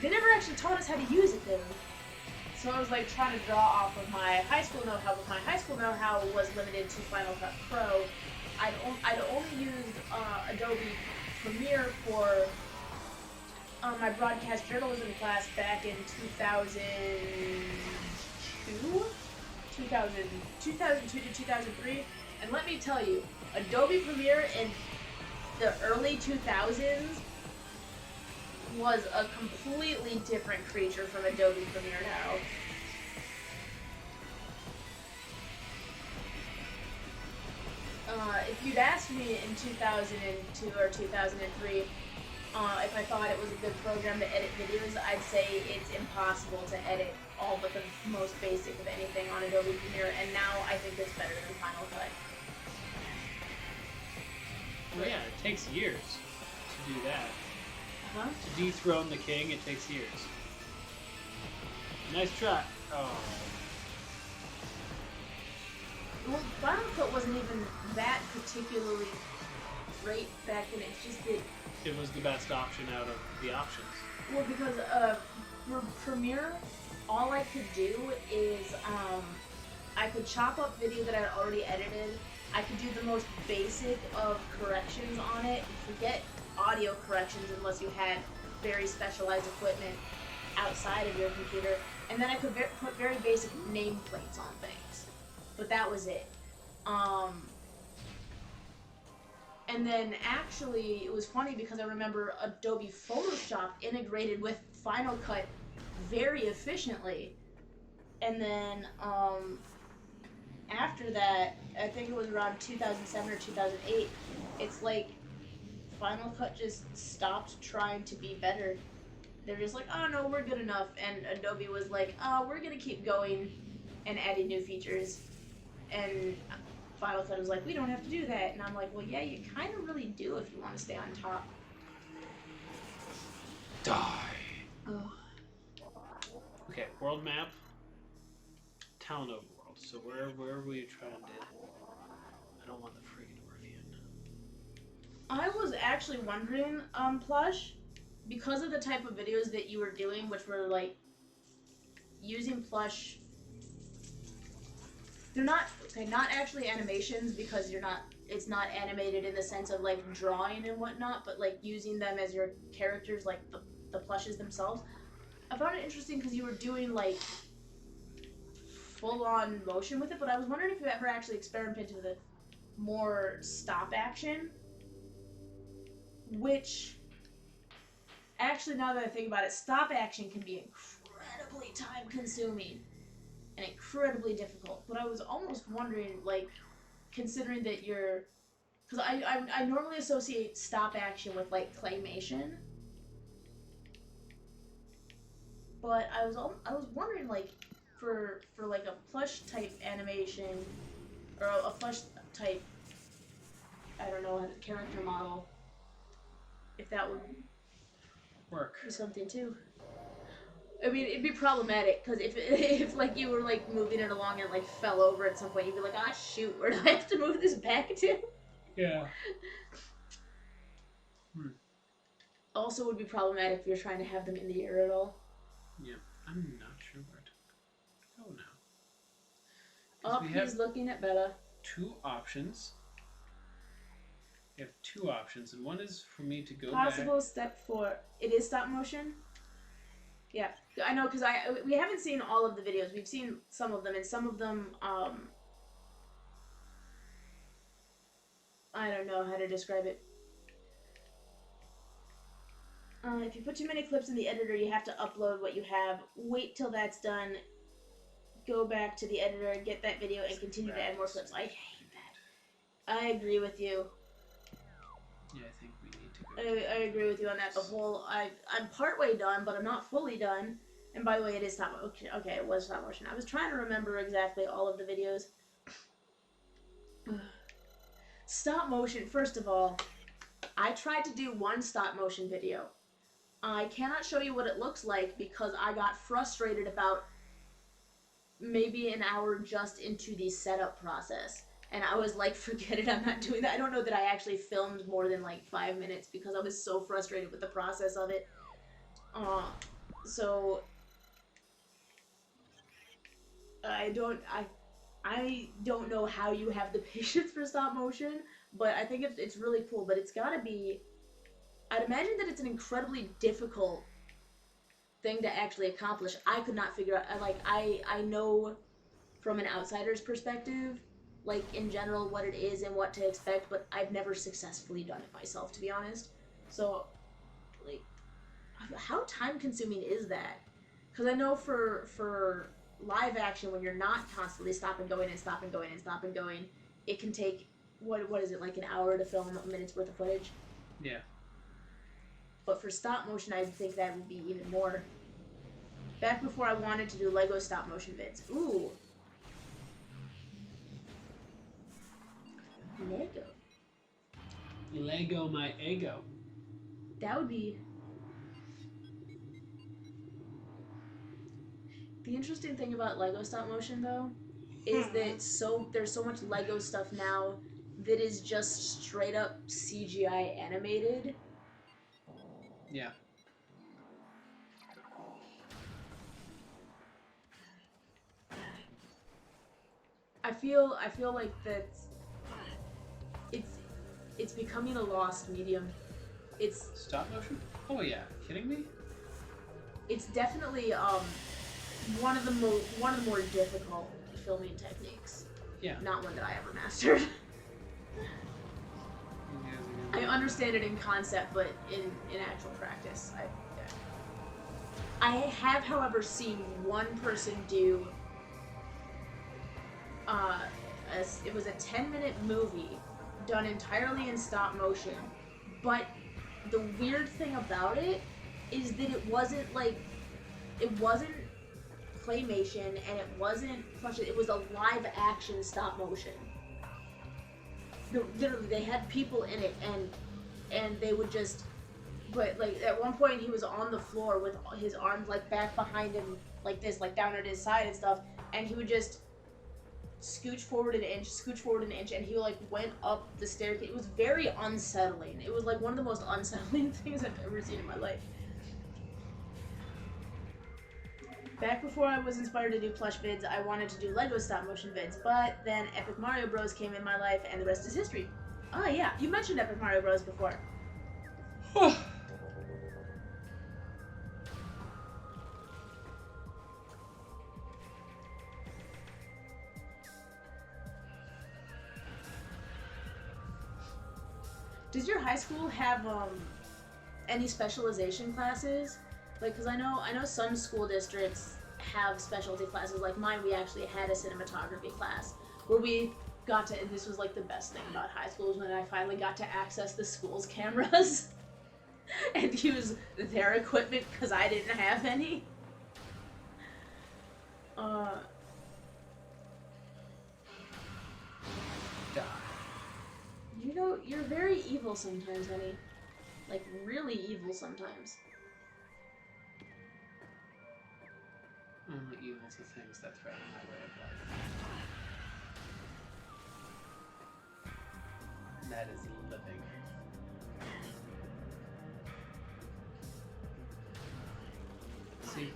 They never actually taught us how to use it though. So I was like trying to draw off of my high school know-how, but my high school know-how was limited to Final Cut Pro. I'd only used Adobe Premiere for my broadcast journalism class back in 2002 to 2003. And let me tell you, Adobe Premiere in the early 2000s was a completely different creature from Adobe Premiere now. If you'd asked me in 2002 or 2003 if I thought it was a good program to edit videos, I'd say it's impossible to edit all but the most basic of anything on Adobe Premiere, and now I think it's better than Final Cut. Well, yeah, it takes years to do that. Huh? To dethrone the king, it takes years. Nice try. Oh. Well, Final Cut wasn't even that particularly great back then. It's just that It was the best option out of the options. well, because for Premiere, all I could do is I could chop up video that I'd already edited. I could do the most basic of corrections on it. Forget audio corrections unless you had very specialized equipment outside of your computer. And then I could put very basic nameplates on things. But that was it. And then actually, it was funny because I remember Adobe Photoshop integrated with Final Cut very efficiently. And then after that, I think it was around 2007 or 2008, it's like Final Cut just stopped trying to be better. They're just like, oh no, we're good enough. And Adobe was like, oh, we're gonna keep going and adding new features. And Final Cut was like, we don't have to do that. And I'm like, well, yeah, you kind of really do if you want to stay on top. Die. Oh. Okay, world map. Town overworld. So where are we trying to? I don't want the friggin' Orphean. I was actually wondering, Plush, because of the type of videos that you were doing, which were like using Plush. They're not actually animations because it's not animated in the sense of like drawing and whatnot, but like using them as your characters, like the plushes themselves. I found it interesting because you were doing like full-on motion with it, but I was wondering if you ever actually experimented with a more stop action, which actually, now that I think about it, stop action can be incredibly time consuming and incredibly difficult. But I was almost wondering, like, considering that you're, because I normally associate stop action with like claymation, but I was wondering, like, for like a plush type animation or a plush type, I don't know, character model, if that would Work. be something too. I mean, it'd be problematic because if like you were like moving it along and like fell over at some point, you'd be like, ah, shoot, where do I have to move this back to? Yeah. Also, would be problematic if you're trying to have them in the air at all. Yeah, I'm not sure where to go now. Oh, he's looking at Bella. Two options. We have two options, and one is for me to go Possible back. step 4. It is stop motion. Yeah, I know, because we haven't seen all of the videos. We've seen some of them, and some of them, I don't know how to describe it. If you put too many clips in the editor, you have to upload what you have. Wait till that's done. Go back to the editor, get that video, and continue to add more clips. I hate that. I agree with you. Yeah, I think we need to go. I agree with you on that. The whole, I'm partway done, but I'm not fully done. And by the way, it is stop motion. Okay, it was stop motion. I was trying to remember exactly all of the videos. Stop motion, first of all, I tried to do one stop motion video. I cannot show you what it looks like because I got frustrated about maybe an hour just into the setup process. And I was like, forget it, I'm not doing that. I don't know that I actually filmed more than like 5 minutes because I was so frustrated with the process of it. So I don't know how you have the patience for stop motion, but I think it's really cool. But it's gotta be, I'd imagine that it's an incredibly difficult thing to actually accomplish. I could not figure out, I know from an outsider's perspective, like in general what it is and what to expect, but I've never successfully done it myself, to be honest. So, like, how time consuming is that? Because I know for live action, when you're not constantly stop and going and stop and going and stop and going, it can take, what is it, like an hour to film a minute's worth of footage? Yeah. But for stop motion, I think that would be even more. Back before I wanted to do Lego stop motion vids. Ooh. Lego. Lego my ego. That would be... The interesting thing about Lego stop motion, though, is that there's so much Lego stuff now that is just straight up CGI animated. Yeah. I feel like it's becoming a lost medium. It's Stop motion? Oh yeah. Kidding me? It's definitely one of the more difficult filming techniques. Yeah. Not one that I ever mastered. I understand it in concept, but in actual practice, I have, however, seen one person do. It was a 10-minute movie done entirely in stop motion, but the weird thing about it is that it wasn't claymation and it wasn't flush. It was a live action stop motion. Literally, they had people in it, and they would just, but like at one point he was on the floor with his arms like back behind him like this, like down at his side and stuff, and he would just scooch forward an inch, and he like went up the staircase. It was very unsettling. It was like one of the most unsettling things I've ever seen in my life. Back before I was inspired to do plush vids, I wanted to do Lego stop motion vids, but then Epic Mario Bros. Came in my life, and the rest is history. Oh yeah, you mentioned Epic Mario Bros. Before. Does your high school have any specialization classes? Like, cause I know some school districts have specialty classes. Like mine, we actually had a cinematography class where we got to, and this was like the best thing about high school, was when I finally got to access the school's cameras and use their equipment because I didn't have any. Die. You know, you're very evil sometimes, honey. Like, really evil sometimes. Only evil to things that threaten my way of life. That is living. See,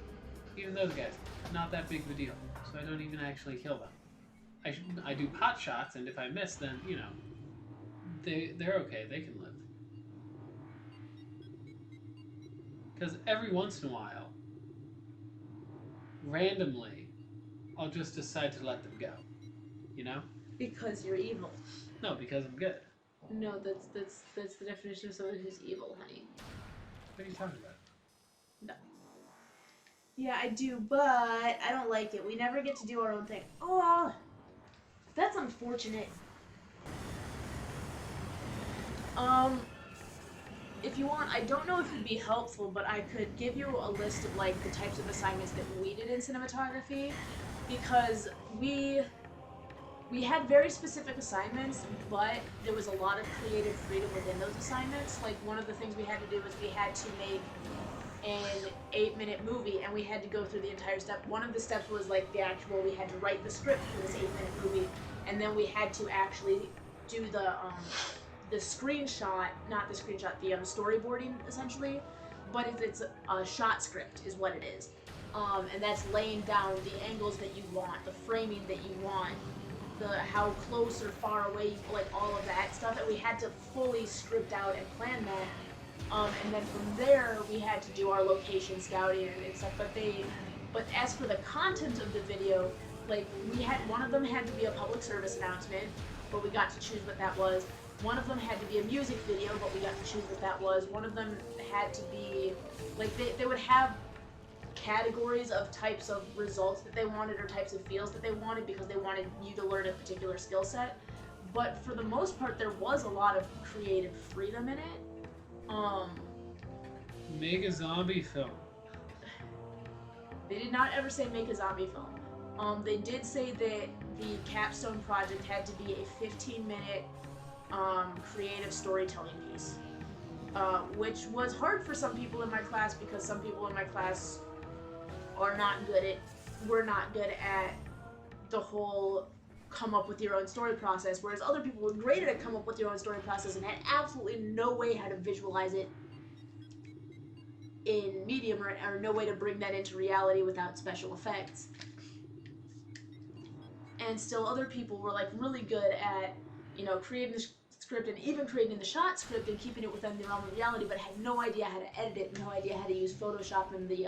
even those guys, not that big of a deal, so I don't even actually kill them. I do pot shots, and if I miss, then, you know, they're okay, they can live. Because every once in a while, randomly, I'll just decide to let them go. You know? Because you're evil. No, because I'm good. No, that's the definition of someone who's evil, honey. What are you talking about? No. Yeah, I do, but I don't like it. We never get to do our own thing. Oh, that's unfortunate. If you want, I don't know if it'd be helpful, but I could give you a list of like the types of assignments that we did in cinematography, because we had very specific assignments, but there was a lot of creative freedom within those assignments. Like, one of the things we had to do was we had to make an 8-minute movie, and we had to go through the entire step. One of the steps was like we had to write the script for this 8-minute movie, and then we had to actually do the screenshot, not the screenshot, the storyboarding essentially, but it's a shot script is what it is. And that's laying down the angles that you want, the framing that you want, how close or far away, like all of that stuff, and we had to fully script out and plan that. And then from there, we had to do our location scouting and stuff. But as for the content of the video, like one of them had to be a public service announcement, but we got to choose what that was. One of them had to be a music video, but we got to choose what that was. One of them had to be, like, they would have categories of types of results that they wanted or types of feels that they wanted because they wanted you to learn a particular skill set. But for the most part, there was a lot of creative freedom in it. Make a zombie film. They did not ever say make a zombie film. They did say that the capstone project had to be a 15-minute creative storytelling piece, which was hard for some people in my class because some people in my class were not good at the whole come up with your own story process, whereas other people were great at come up with your own story process and had absolutely no way how to visualize it in medium or no way to bring that into reality without special effects. And still other people were like really good at, creating the script and even creating the shot script and keeping it within the realm of reality, but had no idea how to edit it, no idea how to use Photoshop and the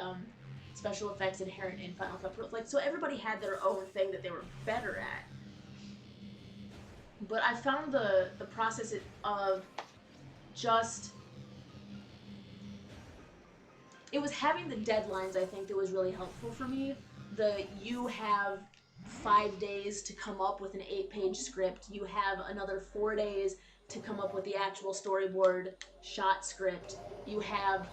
special effects inherent in Final Cut Pro. Like, so everybody had their own thing that they were better at. But I found the process of just... It was having the deadlines, I think, that was really helpful for me. You have 5 days to come up with an 8-page script. You have another 4 days to come up with the actual storyboard shot script. You have,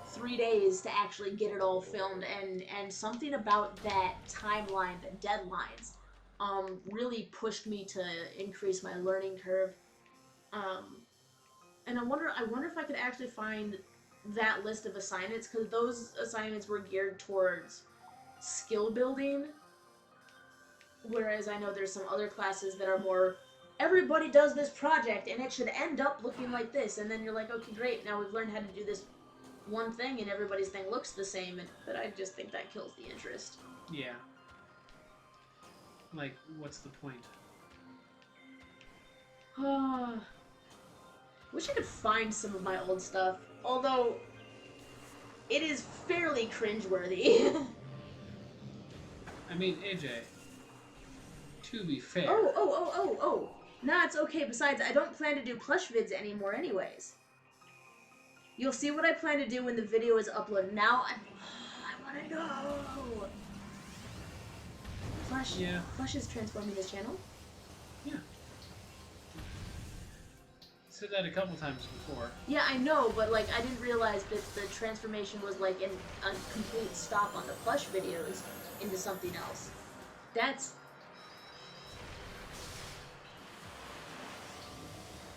3 days to actually get it all filmed. And something about that timeline, the deadlines, really pushed me to increase my learning curve. And I wonder if I could actually find that list of assignments, because those assignments were geared towards skill building, whereas I know there's some other classes that are more, everybody does this project and it should end up looking like this, and then you're like, okay, great, now we've learned how to do this one thing and everybody's thing looks the same, but I just think that kills the interest. Yeah. Like, what's the point? Wish I could find some of my old stuff, although it is fairly cringeworthy. I mean, AJ, to be fair... Oh. Nah, it's okay. Besides, I don't plan to do plush vids anymore anyways. You'll see what I plan to do when the video is uploaded. Now, I want to know. Plush, yeah. Plush is transforming this channel? Yeah. Said that a couple times before. Yeah, I know, but like I didn't realize that the transformation was like a complete stop on the plush videos into something else. That's...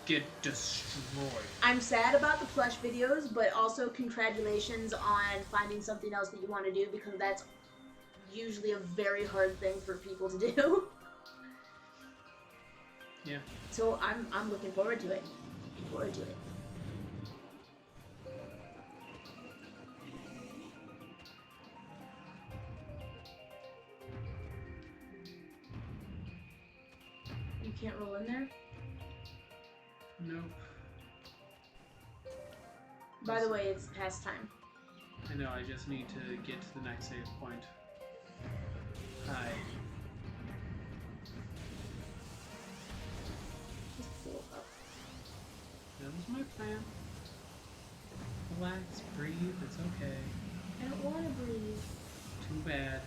Get destroyed. I'm sad about the plush videos, but also congratulations on finding something else that you want to do, because that's usually a very hard thing for people to do. Yeah. So I'm looking forward to it. Looking forward to it. You can't roll in there? Nope. By the way, it's past time. I know, I just need to get to the next save point. Hi. Just pull up. That was my plan. Relax, breathe, it's okay. I don't want to breathe. Too bad.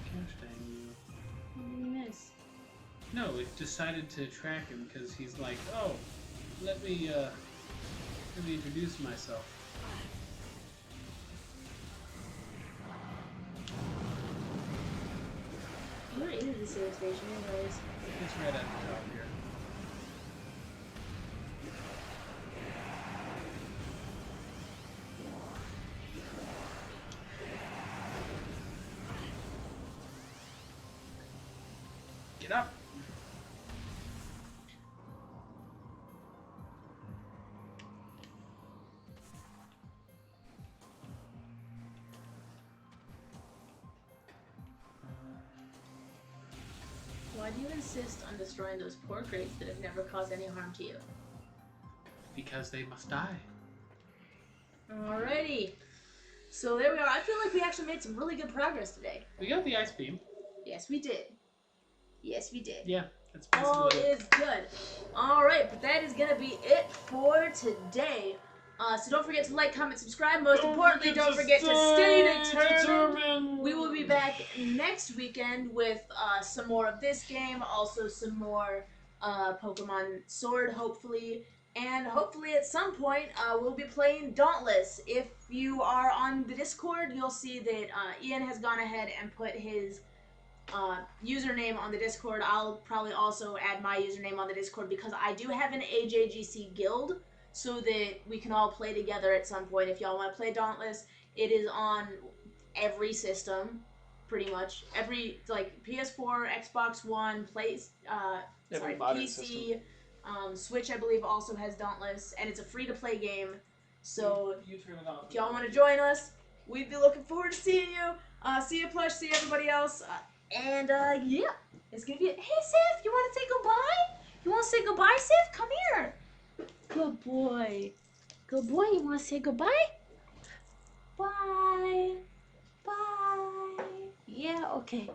Gosh dang you. What did you miss? No, it decided to track him because he's like, oh, let me introduce myself. Where is the save station, anyways? It's right at the top here. Get up. Why do you insist on destroying those poor crates that have never caused any harm to you? Because they must die. Alrighty. So there we are. I feel like we actually made some really good progress today. We got the ice beam. Yes, we did. Yes, we did. Yeah, that's All basically it. is good. Alright, but that is going to be it for today. So don't forget to like, comment, subscribe. Most importantly, don't forget to stay determined. We will be back next weekend with some more of this game, also some more Pokemon Sword, hopefully. And hopefully at some point, we'll be playing Dauntless. If you are on the Discord, you'll see that Ian has gone ahead and put his username on the Discord. I'll probably also add my username on the Discord because I do have an AJGC guild so that we can all play together at some point. If y'all want to play Dauntless, it is on every system, pretty much. Every, like, PS4, Xbox One, Modern PC, system. Switch, I believe, also has Dauntless, and it's a free-to-play game. So You turn it off. if y'all want to join us, we'd be looking forward to seeing you. See you, Plush. See everybody else. Yeah, it's gonna be it. Hey, Sif, you want to say goodbye? You want to say goodbye, Sif? Come here. Good boy. Good boy. You want to say goodbye? Bye. Bye. Yeah, okay.